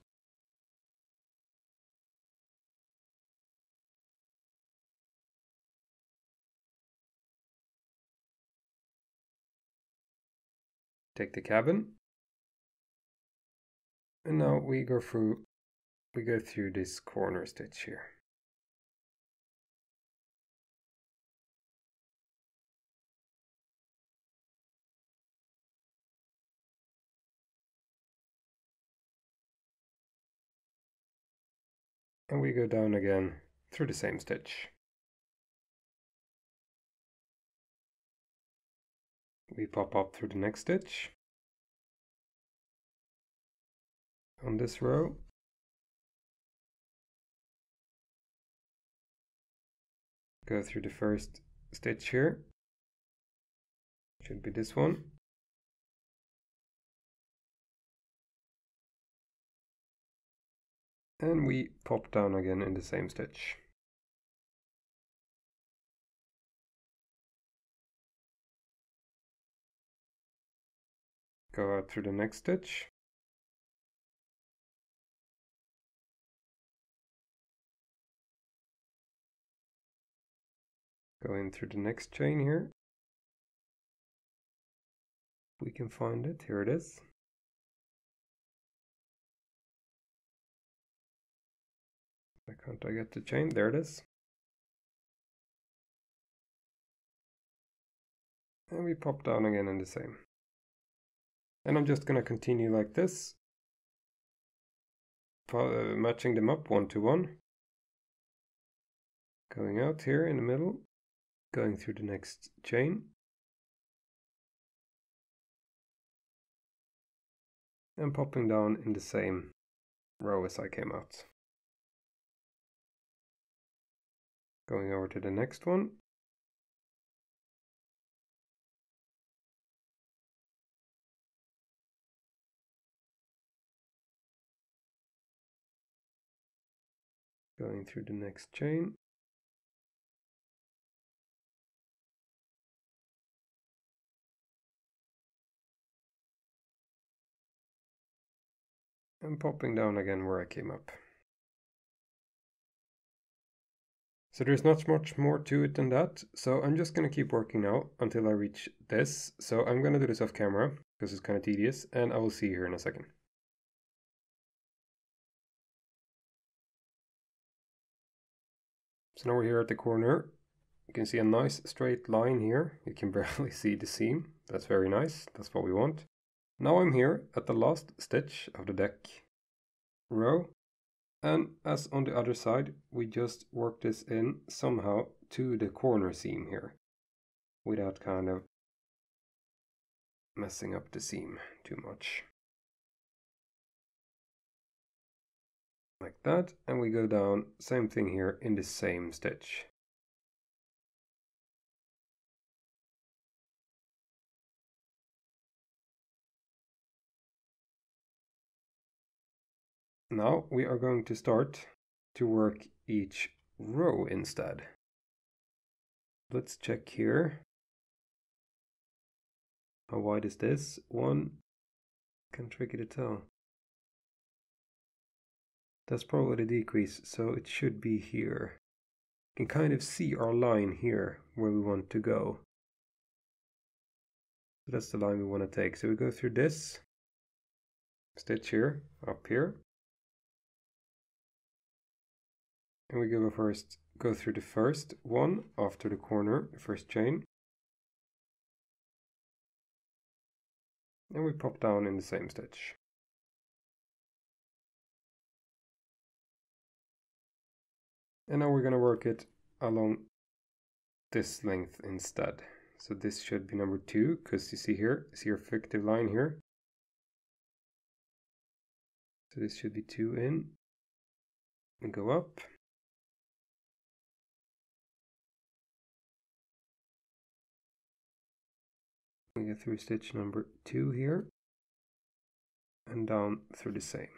Take the cabin. And now we go through this corner stitch here. And we go down again through the same stitch. We pop up through the next stitch on this row. Go through the first stitch here. Should be this one. And we pop down again in the same stitch. Go out through the next stitch. Go in through the next chain here. We can find it. Here it is. Why can't I get the chain? There it is. And we pop down again in the same. And I'm just gonna continue like this, matching them up 1 to 1. Going out here in the middle, going through the next chain. And popping down in the same row as I came out. Going over to the next one. Going through the next chain. And popping down again where I came up. So there's not much more to it than that. So I'm just going to keep working now until I reach this. So I'm going to do this off camera because it's kind of tedious, and I will see you here in a second. So now we're here at the corner. You can see a nice straight line here. You can barely see the seam. That's very nice. That's what we want. Now I'm here at the last stitch of the DEC row. And as on the other side, we just work this in somehow to the corner seam here without kind of messing up the seam too much. Like that, and we go down, same thing here in the same stitch. Now we are going to start to work each row instead. Let's check here. How wide is this? One, kind of tricky to tell. That's probably the decrease, so it should be here. You can kind of see our line here where we want to go. So that's the line we want to take. So we go through this stitch here, up here. And we go through the first one after the corner, the first chain. And we pop down in the same stitch. And now we're going to work it along this length instead. So this should be number 2, because you see here, see your fictive line here. So this should be 2 in, and go up. We get through stitch number 2 here, and down through the same.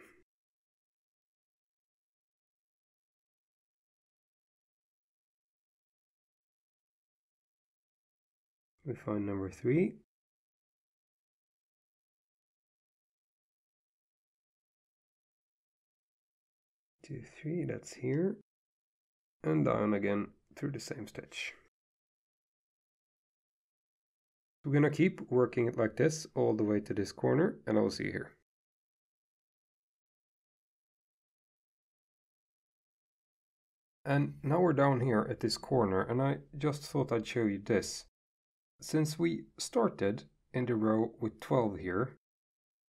We find number 3. Two, 3, that's here, and down again through the same stitch. We're going to keep working it like this all the way to this corner, and I will see you here. And now we're down here at this corner, and I just thought I'd show you this. Since we started in the row with 12 here,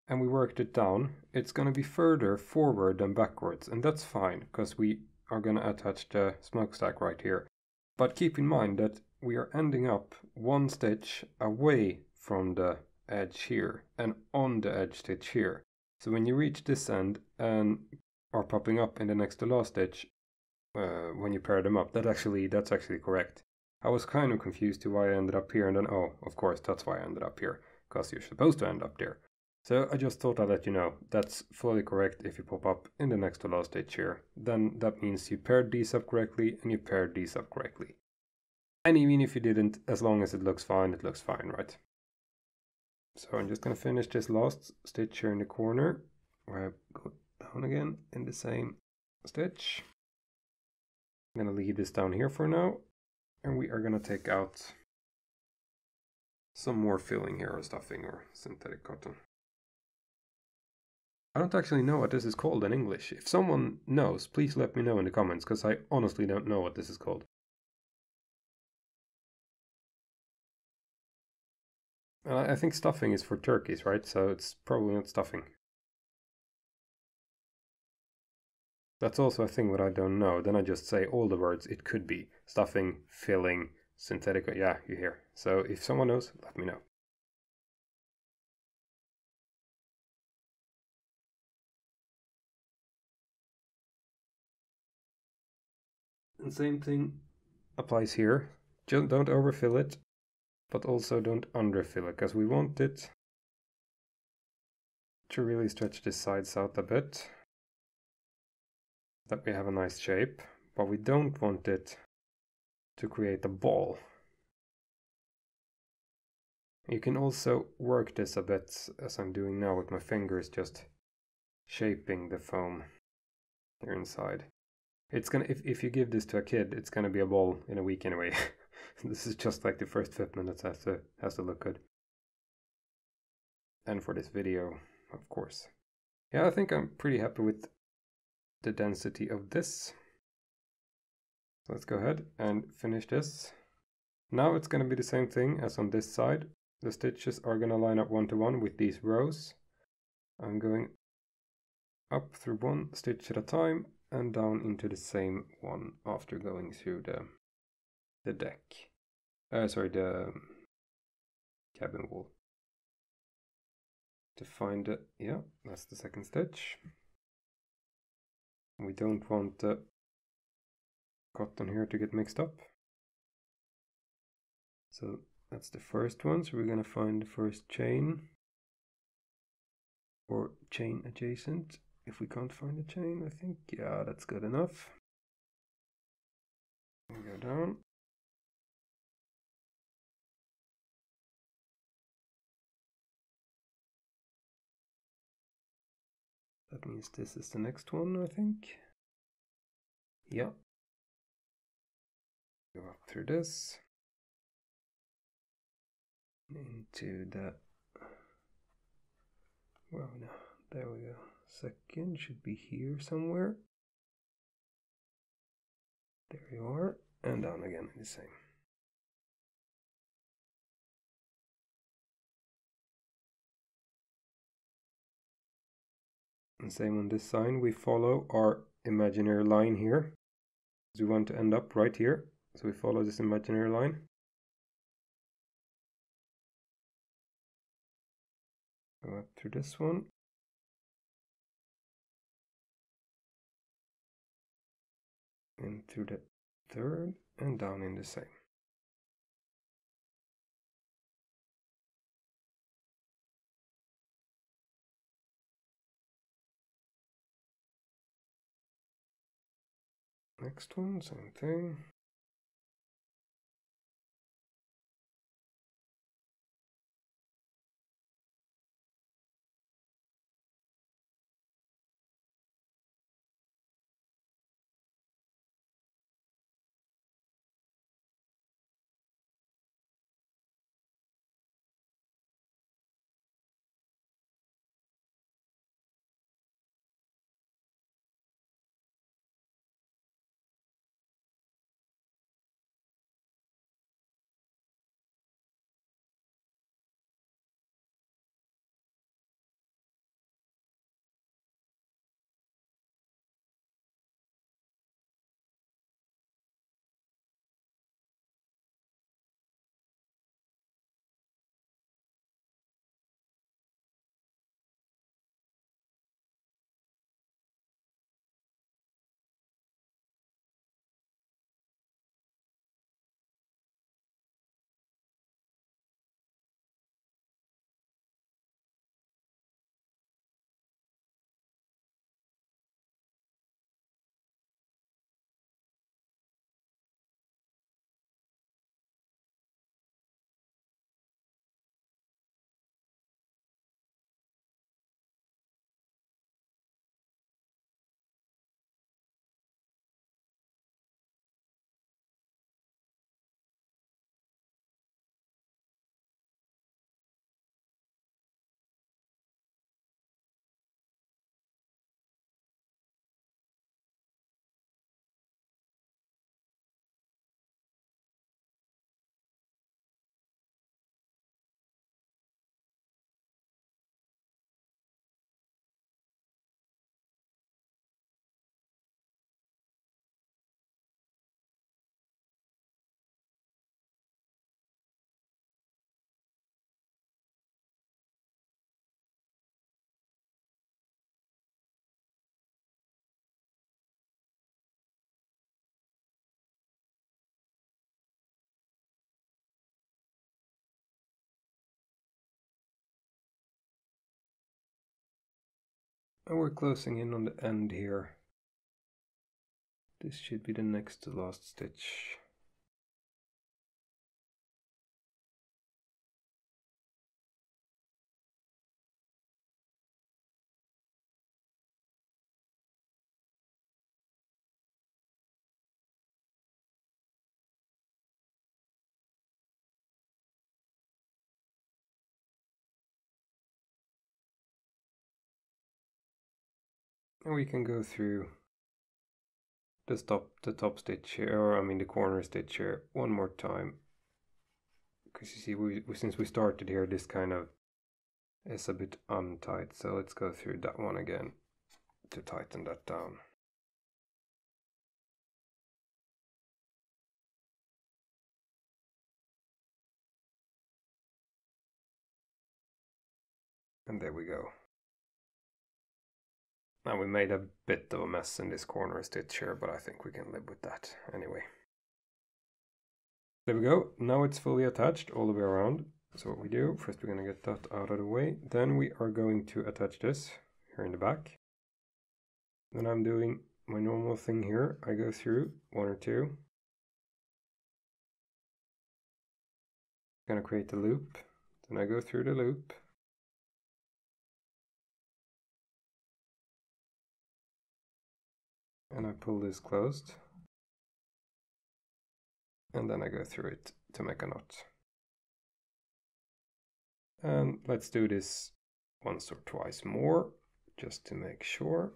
and we worked it down, it's going to be further forward than backwards, and that's fine, because we are going to attach the smokestack right here. But keep in mind that we are ending up one stitch away from the edge here, and on the edge stitch here. So when you reach this end and are popping up in the next to last stitch, when you pair them up, that's actually correct. I was kind of confused to why I ended up here, and then, oh, of course, that's why I ended up here, because you're supposed to end up there. So I just thought I'd let you know, that's fully correct if you pop up in the next to last stitch here. Then that means you paired these up correctly, and you paired these up correctly. And even if you didn't, as long as it looks fine, right? So I'm just going to finish this last stitch here in the corner, where I go down again in the same stitch. I'm going to leave this down here for now, and we are going to take out some more filling here, or stuffing, or synthetic cotton. I don't actually know what this is called in English. If someone knows, please let me know in the comments, because I honestly don't know what this is called. I think stuffing is for turkeys, right? So it's probably not stuffing. That's also a thing that I don't know. Then I just say all the words it could be. Stuffing, filling, synthetic, yeah, you hear. So if someone knows, let me know. And same thing applies here. Don't overfill it, but also don't underfill it, because we want it to really stretch the sides out a bit, that we have a nice shape, but we don't want it to create a ball. You can also work this a bit, as I'm doing now with my fingers, just shaping the foam here inside. It's gonna, if you give this to a kid, it's gonna be a ball in a week anyway. This is just like the first 5 minutes has to look good. And for this video, of course. Yeah, I think I'm pretty happy with the density of this. So let's go ahead and finish this. Now it's gonna be the same thing as on this side. The stitches are gonna line up 1 to 1 with these rows. I'm going up through one stitch at a time and down into the same one after going through the deck. The cabin wall. To find it, yeah, that's the second stitch. We don't want the cotton here to get mixed up. So that's the first one, so we're gonna find the first chain or chain adjacent. If we can't find a chain, I think, yeah, that's good enough. We go down. That means this is the next one, I think. Yeah. Go up through this. Into the, well, no, there we go. Second should be here somewhere. There you are. And down again in the same. And same on this side, we follow our imaginary line here. So we want to end up right here. So we follow this imaginary line. Go up through this one. And through the third and down in the same. Next one, same thing. And we're closing in on the end here. This should be the next to last stitch. And we can go through the top stitch here, or I mean the corner stitch here, one more time. Because you see, since we started here, this kind of is a bit untight. So let's go through that one again to tighten that down. And there we go. Now we made a bit of a mess in this corner stitch here, but I think we can live with that anyway. There we go. Now it's fully attached all the way around. So what we do, first we're going to get that out of the way. Then we are going to attach this here in the back. Then I'm doing my normal thing here. I go through one or two. I'm going to create a loop. Then I go through the loop. And I pull this closed. And then I go through it to make a knot. And let's do this once or twice more, just to make sure.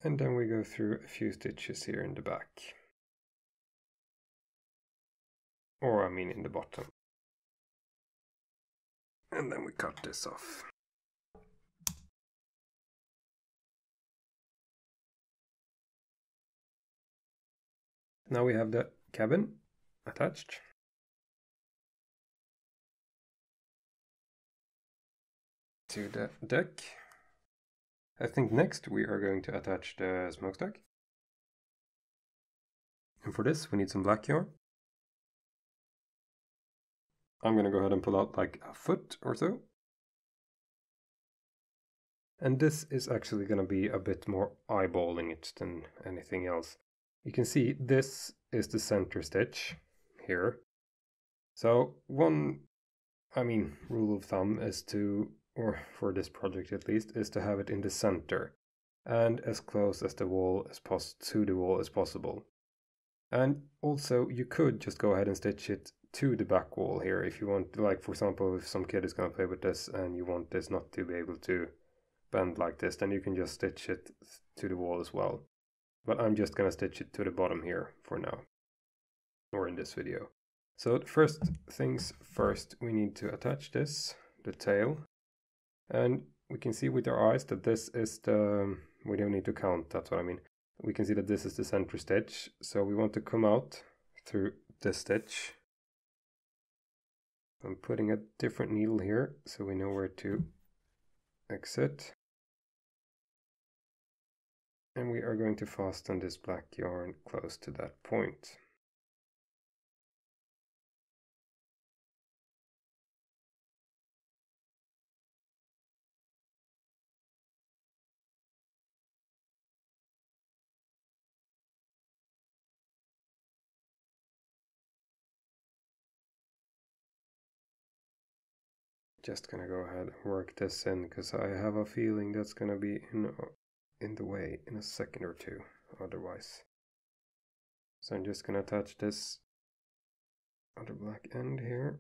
And then we go through a few stitches here in the back. Or I mean in the bottom. And then we cut this off. Now we have the cabin attached. To the deck. I think next we are going to attach the smokestack. And for this we need some black yarn. I'm going to go ahead and pull out like a foot or so. And this is actually going to be a bit more eyeballing it than anything else. You can see this is the center stitch here. So one, rule of thumb is to, or for this project at least, is to have it in the center and as close as the wall to the wall as possible. And also you could just go ahead and stitch it to the back wall here if you want, like for example if some kid is going to play with this and you want this not to be able to bend like this, then you can just stitch it to the wall as well. But I'm just going to stitch it to the bottom here for now, or in this video. So first things first, we need to attach this, the tail, and we can see with our eyes that this is the, we don't need to count, that's what I mean. We can see that this is the center stitch, so we want to come out through this stitch. I'm putting a different needle here so we know where to exit. And we are going to fasten this black yarn close to that point. Just gonna go ahead and work this in because I have a feeling that's gonna be in the way in a second or two otherwise. So I'm just gonna attach this other black end here.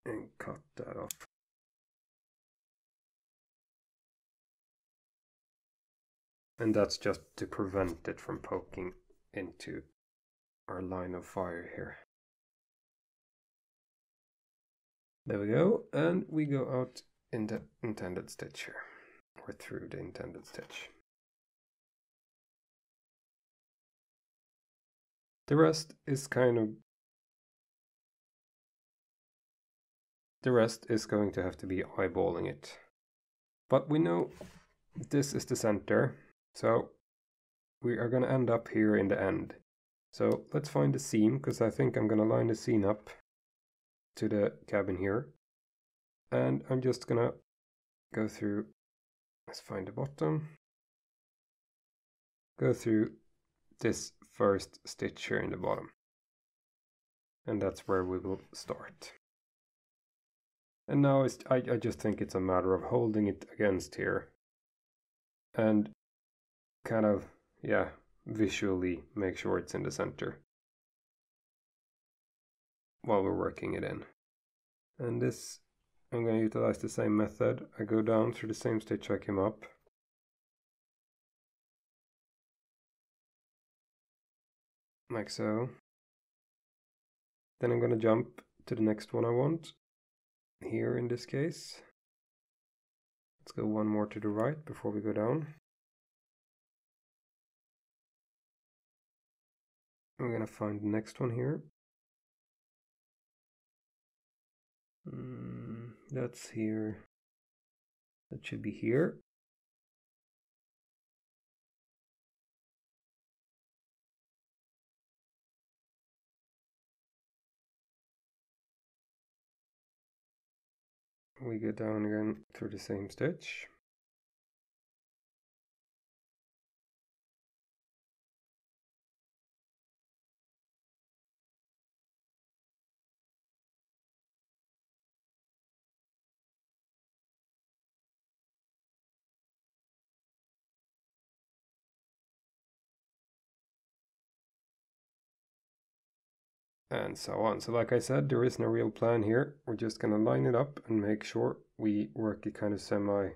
And cut that off. And that's just to prevent it from poking into our line of fire here. There we go, and we go out in the intended stitch here, or through the intended stitch. The rest is going to have to be eyeballing it. But we know this is the center, so we are going to end up here in the end. So let's find the seam, because I think I'm going to line the seam up to the cabin here. And I'm just going to go through, let's find the bottom, go through this first stitch here in the bottom. And that's where we will start. And now I just think it's a matter of holding it against here and kind of, yeah, visually make sure it's in the center while we're working it in. And this, I'm going to utilize the same method. I go down through the same stitch I came up. Like so. Then I'm going to jump to the next one I want. Here in this case. Let's go one more to the right before we go down. I'm going to find the next one here. That's here. That should be here. We go down again through the same stitch. And so on. So like I said, there is no real plan here. We're just going to line it up and make sure we work it kind of semi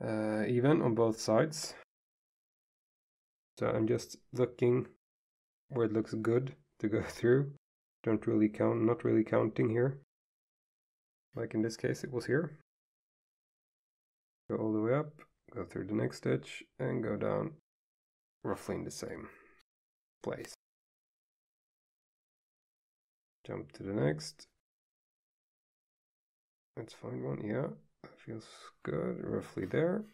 even on both sides. So I'm just looking where it looks good to go through. Don't really count, not really counting here. Like in this case, it was here. Go all the way up, go through the next stitch, and go down roughly in the same place. Jump to the next. Let's find one. Yeah, that feels good. Roughly there.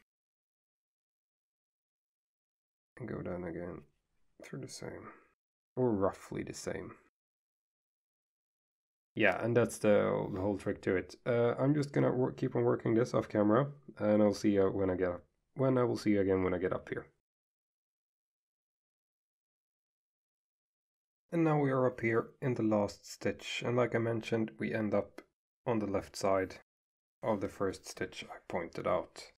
And go down again through the same. Or roughly the same. Yeah, and that's the whole trick to it. I'm just gonna keep on working this off camera, and I'll see you when I get up. I will see you again when I get up here. And now we are up here in the last stitch, and like I mentioned, we end up on the left side of the first stitch I pointed out,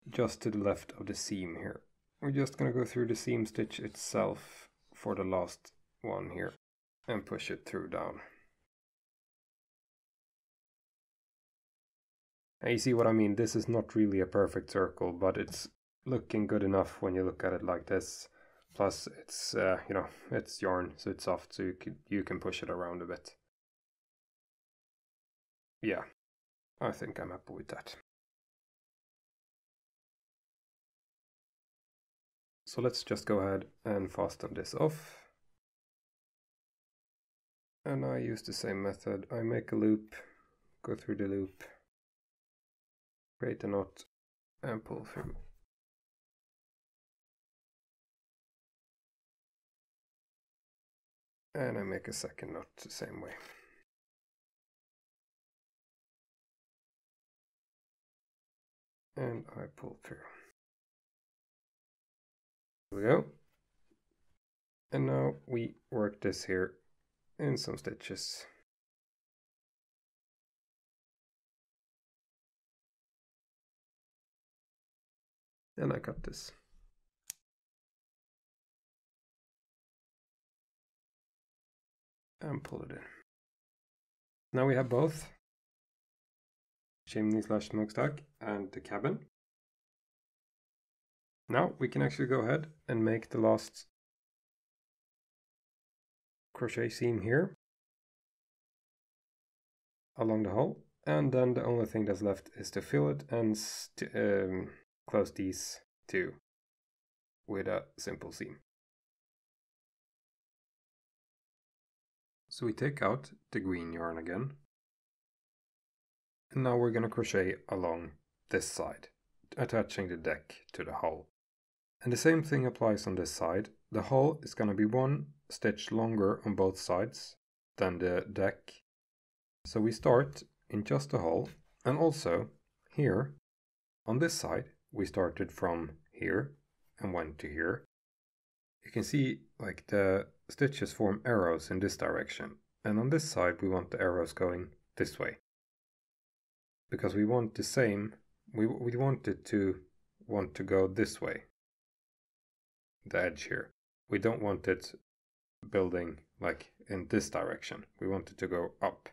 just to the left of the seam here. We're just going to go through the seam stitch itself for the last one here and push it through down. And you see what I mean? This is not really a perfect circle, but it's looking good enough when you look at it like this. Plus, it's you know, it's yarn, so it's soft, so you can push it around a bit. Yeah, I think I'm happy with that. So let's just go ahead and fasten this off. And I use the same method. I make a loop, go through the loop, create a knot, and pull through. And I make a second knot the same way. And I pull through. There we go. And now we work this here in some stitches. And I cut this. And pull it in. Now we have both Chimney / Smokestack and the cabin. Now we can actually go ahead and make the last crochet seam here along the hole, and then the only thing that's left is to fill it and close these two with a simple seam. So we take out the green yarn again, and now we're going to crochet along this side, attaching the deck to the hole. And the same thing applies on this side. The hole is going to be 1 stitch longer on both sides than the deck. So we start in just the hole, and also here on this side we started from here and went to here. You can see like the stitches form arrows in this direction, and on this side we want the arrows going this way, because we want the same, we want it to want to go this way, the edge here. We don't want it building like in this direction, we want it to go up.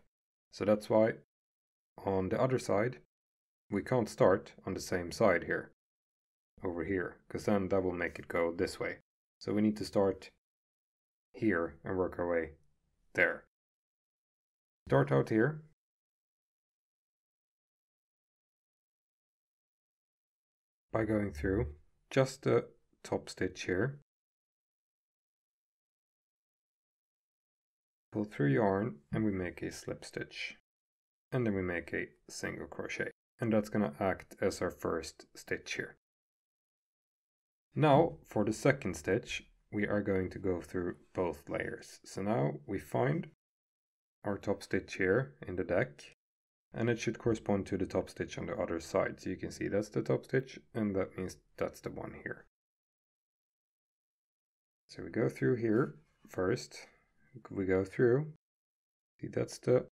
So that's why on the other side we can't start on the same side here, over here, because then that will make it go this way. So we need to start here and work our way there. Start out here. By going through just the top stitch here. Pull through yarn and we make a slip stitch. And then we make a single crochet. And that's going to act as our first stitch here. Now for the second stitch we are going to go through both layers. So now we find our top stitch here in the deck, and it should correspond to the top stitch on the other side. So you can see that's the top stitch, and that means that's the one here. So we go through here first, we go through, see that's the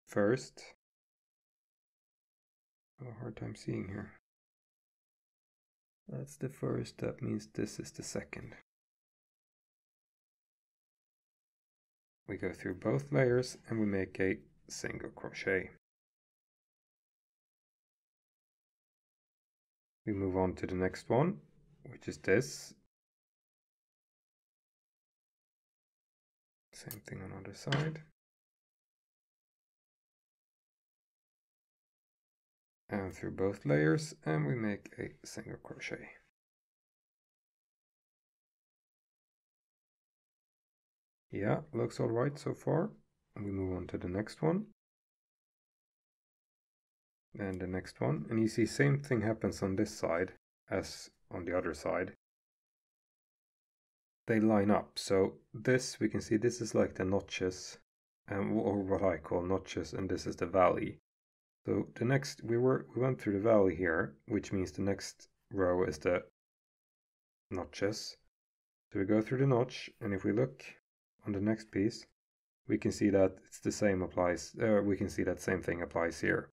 first. I have a hard time seeing here. That's the first, that means this is the second. We go through both layers and we make a single crochet. We move on to the next one, which is this. Same thing on the other side. And through both layers, and we make a single crochet. Yeah, looks alright so far. And we move on to the next one. And the next one. And you see same thing happens on this side as on the other side. They line up. So this, we can see this is like the notches, or what I call notches, and this is the valley. So the next, we went through the valley here, which means the next row is the notches. So we go through the notch, and if we look on the next piece, we can see that it's the same applies. We can see that same thing applies here.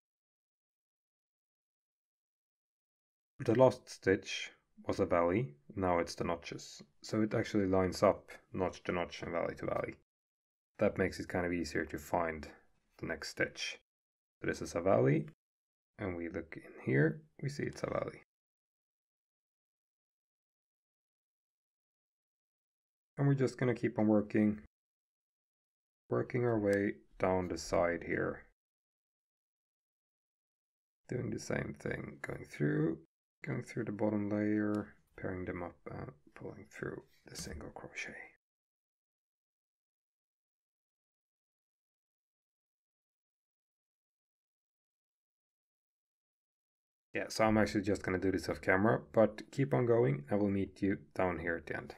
The last stitch was a valley, now it's the notches. So it actually lines up notch to notch and valley to valley. That makes it kind of easier to find the next stitch. So this is a valley, and we look in here, we see it's a valley. And we're just going to keep on working our way down the side here. Doing the same thing, going through the bottom layer, pairing them up and pulling through the single crochet. Yeah, so I'm actually just going to do this off camera, but keep on going. I will meet you down here at the end.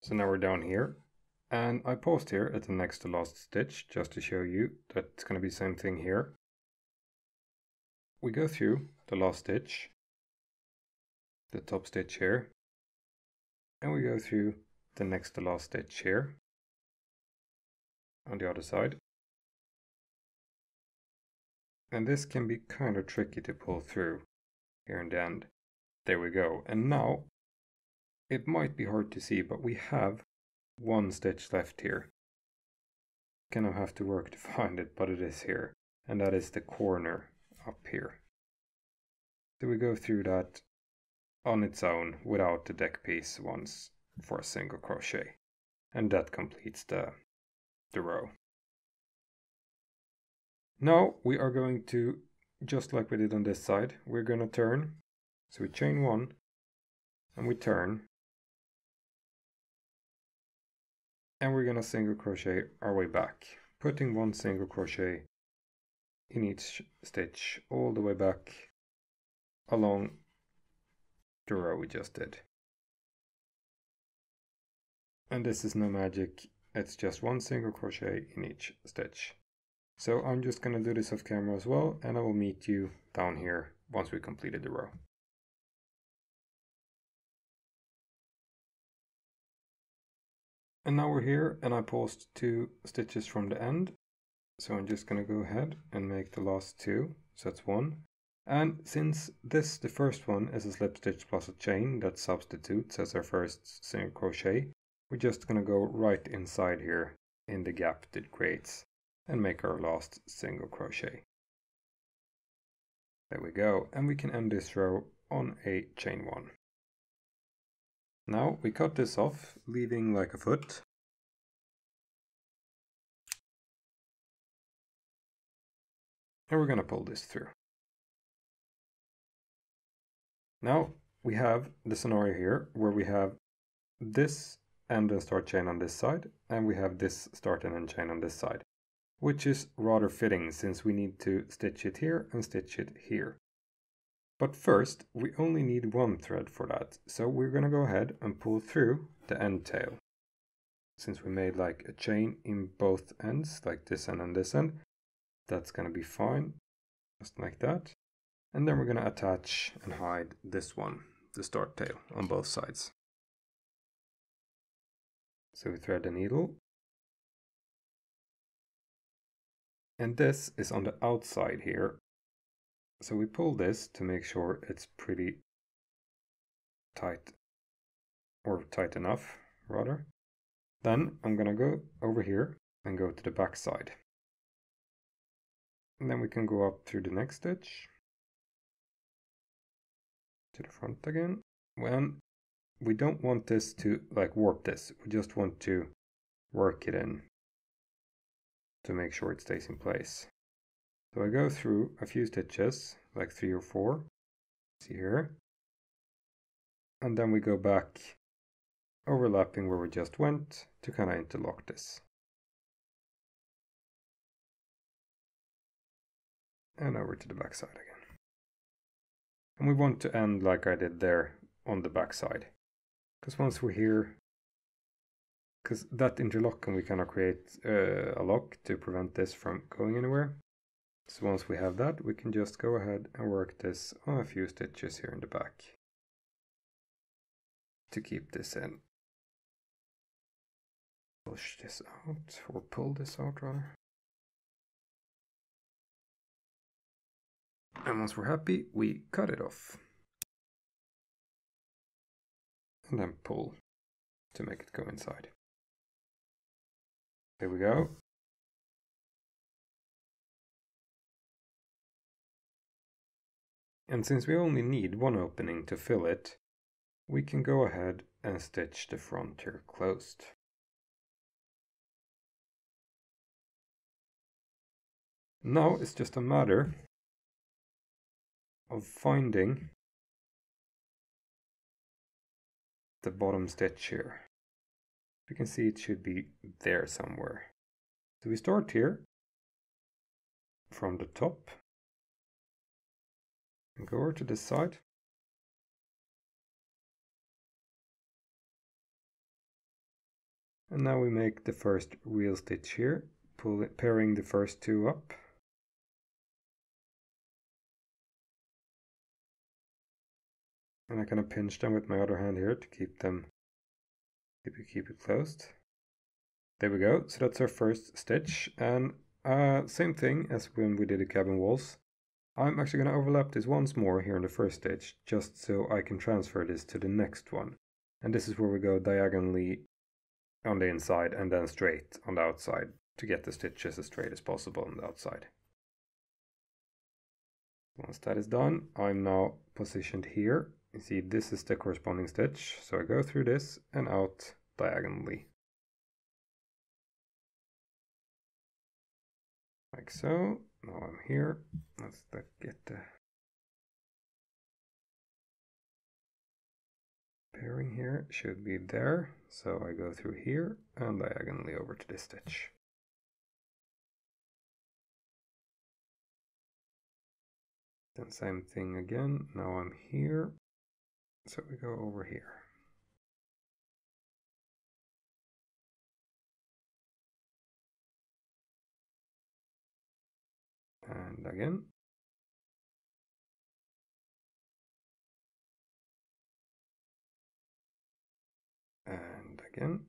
So now we're down here, and I paused here at the next to last stitch just to show you that it's going to be the same thing here. We go through the last stitch, the top stitch here, and we go through the next to last stitch here on the other side. And this can be kind of tricky to pull through here in the end. There we go. And now it might be hard to see, but we have one stitch left here. Kind of have to work to find it, but it is here. And that is the corner up here. So we go through that on its own without the deck piece once for a single crochet. And that completes the row. Now we are going to, just like we did on this side, we're going to turn. So we chain one and we turn. And we're going to single crochet our way back, putting one single crochet in each stitch all the way back along the row we just did. And this is no magic, it's just one single crochet in each stitch. So I'm just going to do this off camera as well, and I will meet you down here once we completed the row. And now we're here, and I paused 2 stitches from the end. So I'm just going to go ahead and make the last 2, so that's 1. And since this, the first one, is a slip stitch plus a chain that substitutes as our first single crochet, we're just going to go right inside here in the gap that it creates and make our last single crochet. There we go, and we can end this row on a chain 1. Now we cut this off, leaving like a foot. And we're going to pull this through. Now we have the scenario here where we have this end and start chain on this side, and we have this start and end chain on this side, which is rather fitting since we need to stitch it here and stitch it here. But first, we only need 1 thread for that, so we're going to go ahead and pull through the end tail. Since we made like a chain in both ends, like this end and this end, that's going to be fine, just like that. And then we're going to attach and hide this one, the start tail, on both sides. So we thread the needle. And this is on the outside here. So we pull this to make sure it's pretty tight, or tight enough, rather. Then I'm going to go over here and go to the back side. And then we can go up through the next stitch. To the front again. When we don't want this to like warp this, we just want to work it in to make sure it stays in place. So I go through a few stitches, like 3 or 4, see here, and then we go back, overlapping where we just went, to kind of interlock this. And over to the back side again. And we want to end like I did there on the back side. Because once we're here, because that interlocking, we kind of create a lock to prevent this from going anywhere. So once we have that, we can just go ahead and work this on a few stitches here in the back to keep this in. Push this out, or pull this out rather. And once we're happy, we cut it off. And then pull to make it go inside. There we go. And since we only need 1 opening to fill it, we can go ahead and stitch the front here closed. Now it's just a matter of finding the bottom stitch here. You can see it should be there somewhere. So we start here from the top and go over to this side. And now we make the first real stitch here, pairing the first 2 up. And I kind of pinch them with my other hand here to keep it closed. There we go. So that's our first stitch. And same thing as when we did the cabin walls. I'm actually going to overlap this once more here in the first stitch, just so I can transfer this to the next one. And this is where we go diagonally on the inside and then straight on the outside to get the stitches as straight as possible on the outside. Once that is done, I'm now positioned here you see this is the corresponding stitch, so I go through this and out diagonally. Like so. Now I'm here. Let's get the pairing here. Should be there. So I go through here and diagonally over to this stitch. Then same thing again. Now I'm here. So we go over here. And again. And again.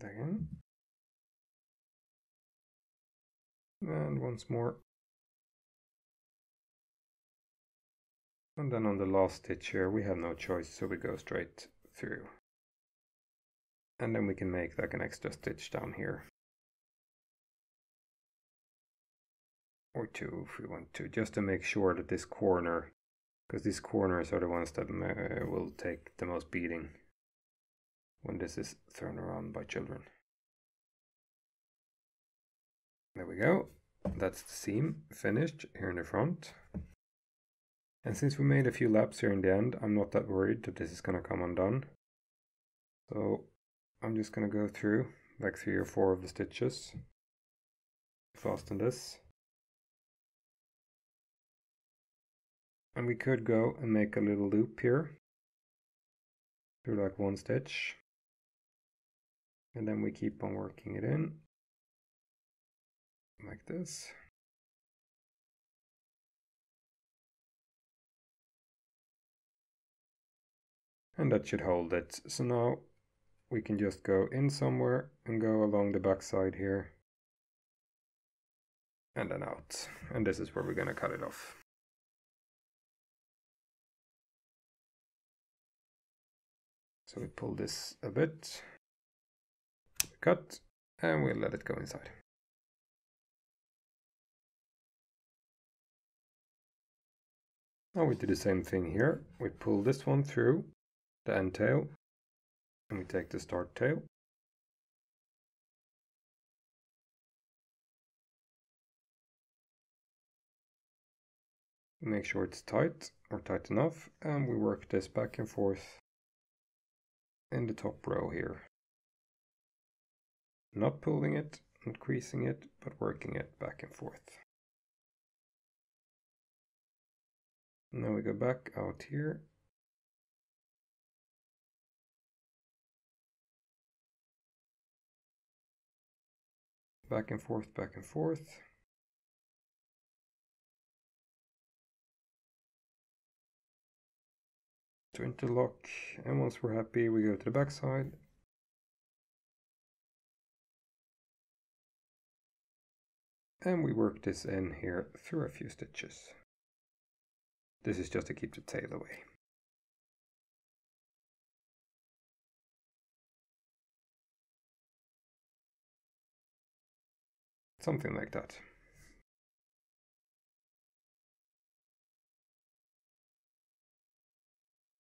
Again. And once more. And then on the last stitch here, we have no choice, so we go straight through. And then we can make like an extra stitch down here. Or two if we want to, just to make sure that this corner, because these corners are the ones that will take the most beating when this is thrown around by children. There we go. That's the seam finished here in the front. And since we made a few laps here in the end, I'm not that worried that this is going to come undone. So I'm just going to go through like 3 or 4 of the stitches, fasten this. And we could go and make a little loop here through like 1 stitch. And then we keep on working it in like this. And that should hold it. So now we can just go in somewhere and go along the back side here. And then out. And this is where we're going to cut it off. So we pull this a bit, cut, and we'll let it go inside. Now we do the same thing here. We pull this one through the end tail, and we take the start tail. Make sure it's tight, or tight enough, and we work this back and forth in the top row here. Not pulling it, not creasing it, but working it back and forth. Now we go back out here. Back and forth, back and forth. To interlock, and once we're happy, we go to the back side. And we work this in here through a few stitches. This is just to keep the tail away. Something like that.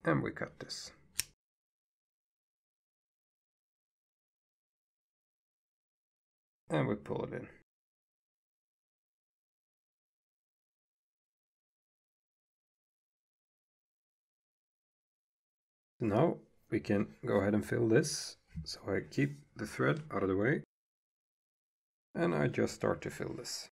And we cut this. And we pull it in. Now we can go ahead and fill this. So I keep the thread out of the way. And I just start to fill this.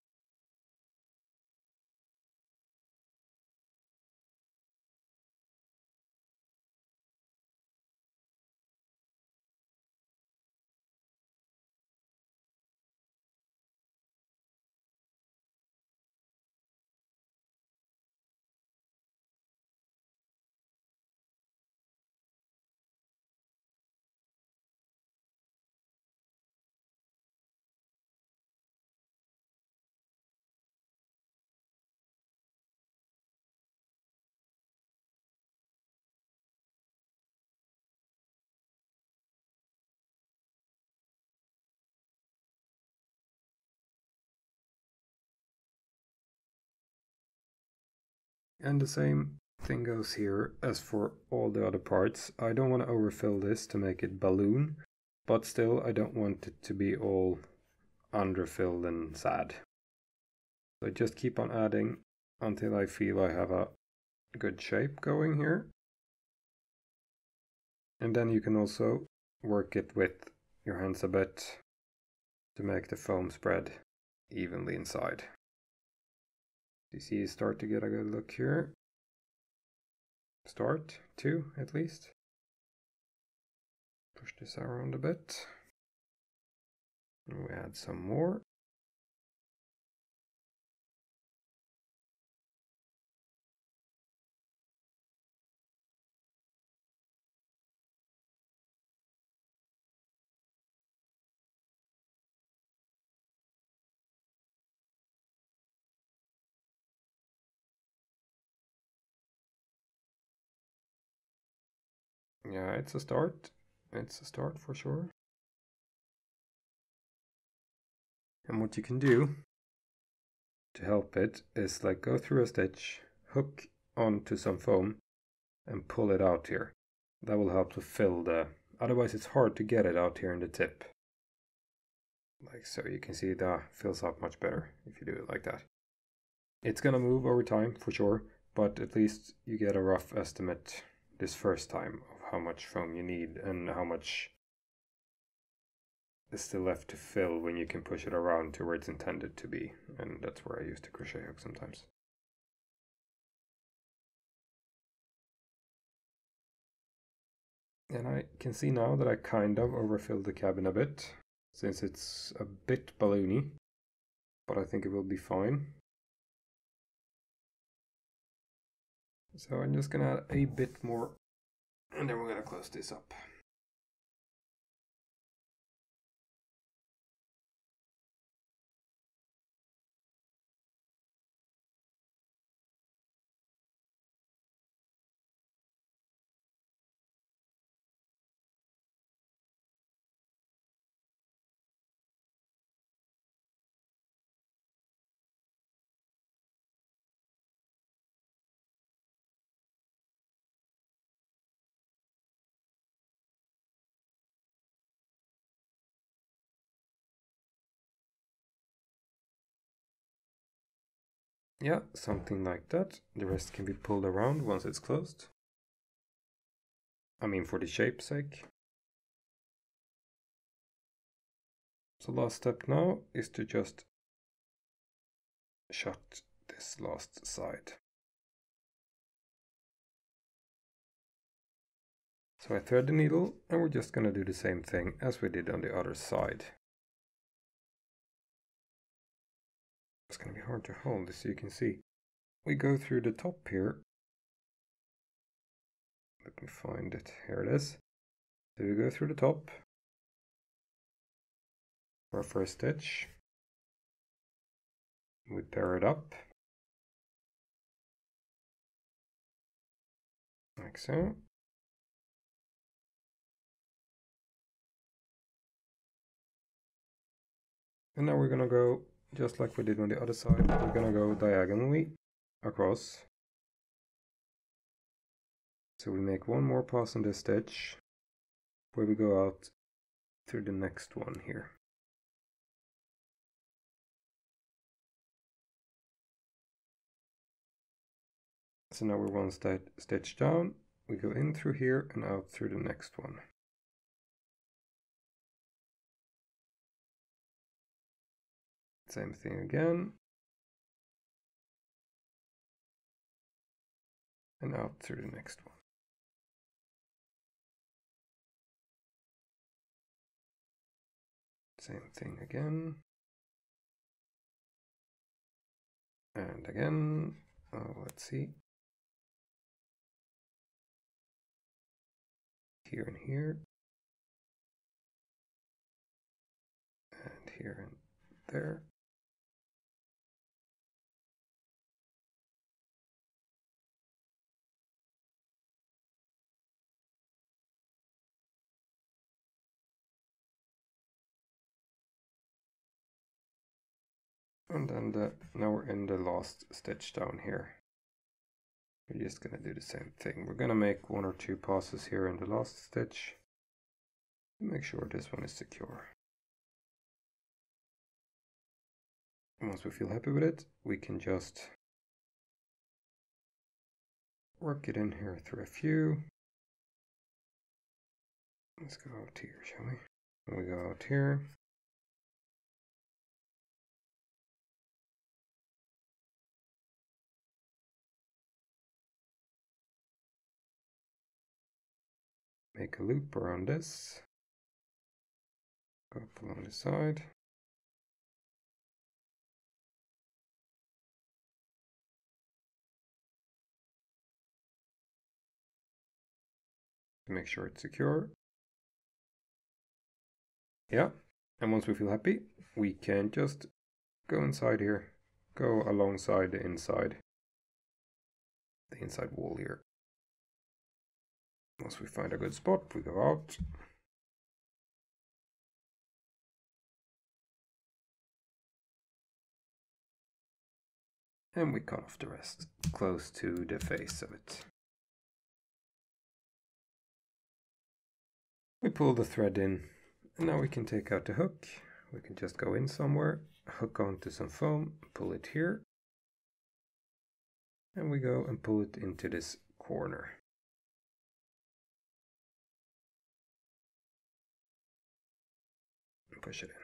And the same thing goes here as for all the other parts. I don't want to overfill this to make it balloon, but still I don't want it to be all underfilled and sad. So I just keep on adding until I feel I have a good shape going here. And then you can also work it with your hands a bit to make the foam spread evenly inside. You see you start to get a good look here. Start to, at least. Push this around a bit. And we add some more. Yeah, it's a start. It's a start for sure. And what you can do to help it is like go through a stitch, hook onto some foam and pull it out here. That will help to fill the, otherwise it's hard to get it out here in the tip. Like so, you can see that fills up much better if you do it like that. It's gonna move over time for sure, but at least you get a rough estimate this first time of how much foam you need and how much is still left to fill when you can push it around to where it's intended to be. And that's where I use the crochet hook sometimes. And I can see now that I kind of overfilled the cabin a bit, since it's a bit balloony, but I think it will be fine. So I'm just gonna add a bit more, and then we're gonna close this up. Yeah, something like that. The rest can be pulled around once it's closed. I mean, for the shape's sake. So last step now is to just shut this last side. So I thread the needle, and we're just going to do the same thing as we did on the other side. It's going to be hard to hold this so you can see. We go through the top here. Let me find it. Here it is. So we go through the top for our first stitch. We pair it up. Like so. And now we're going to go, just like we did on the other side, we're going to go diagonally across. So we make one more pass on this stitch where we go out through the next one here. So now we're one stitch down, we go in through here and out through the next one. Same thing again. And out through the next one. Same thing again. And again. Oh, let's see. Here and here. And here and there. And then now we're in the last stitch down here. We're just gonna do the same thing. We're gonna make 1 or 2 passes here in the last stitch to make sure this one is secure. And once we feel happy with it, we can just work it in here through a few. Let's go out here, shall we? And we go out here. Make a loop around this. Go up along the side. To make sure it's secure. Yeah, and once we feel happy, we can just go inside here, go alongside the inside wall here. Once we find a good spot, we go out. And we cut off the rest, close to the face of it. We pull the thread in, and now we can take out the hook. We can just go in somewhere, hook onto some foam, pull it here. And we go and pull it into this corner. And push it in.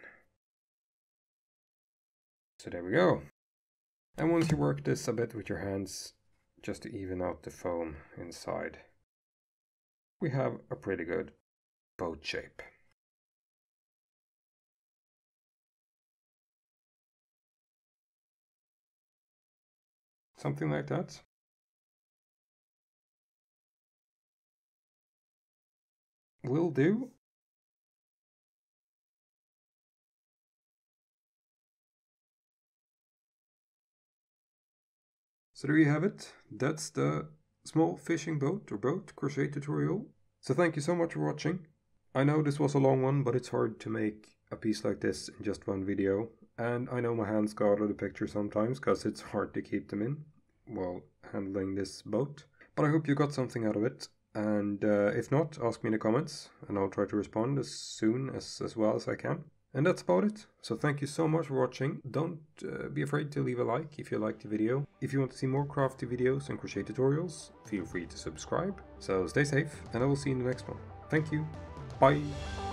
So there we go. And once you work this a bit with your hands, just to even out the foam inside, we have a pretty good boat shape. Something like that. Will do. So there you have it. That's the small fishing boat or boat crochet tutorial. So thank you so much for watching. I know this was a long one, but it's hard to make a piece like this in just one video. And I know my hands go out of the picture sometimes because it's hard to keep them in while handling this boat. But I hope you got something out of it. And if not, ask me in the comments and I'll try to respond as soon as well as I can. And that's about it. So thank you so much for watching. Don't be afraid to leave a like if you liked the video. If you want to see more crafty videos and crochet tutorials, feel free to subscribe. So stay safe and I will see you in the next one. Thank you. Bye.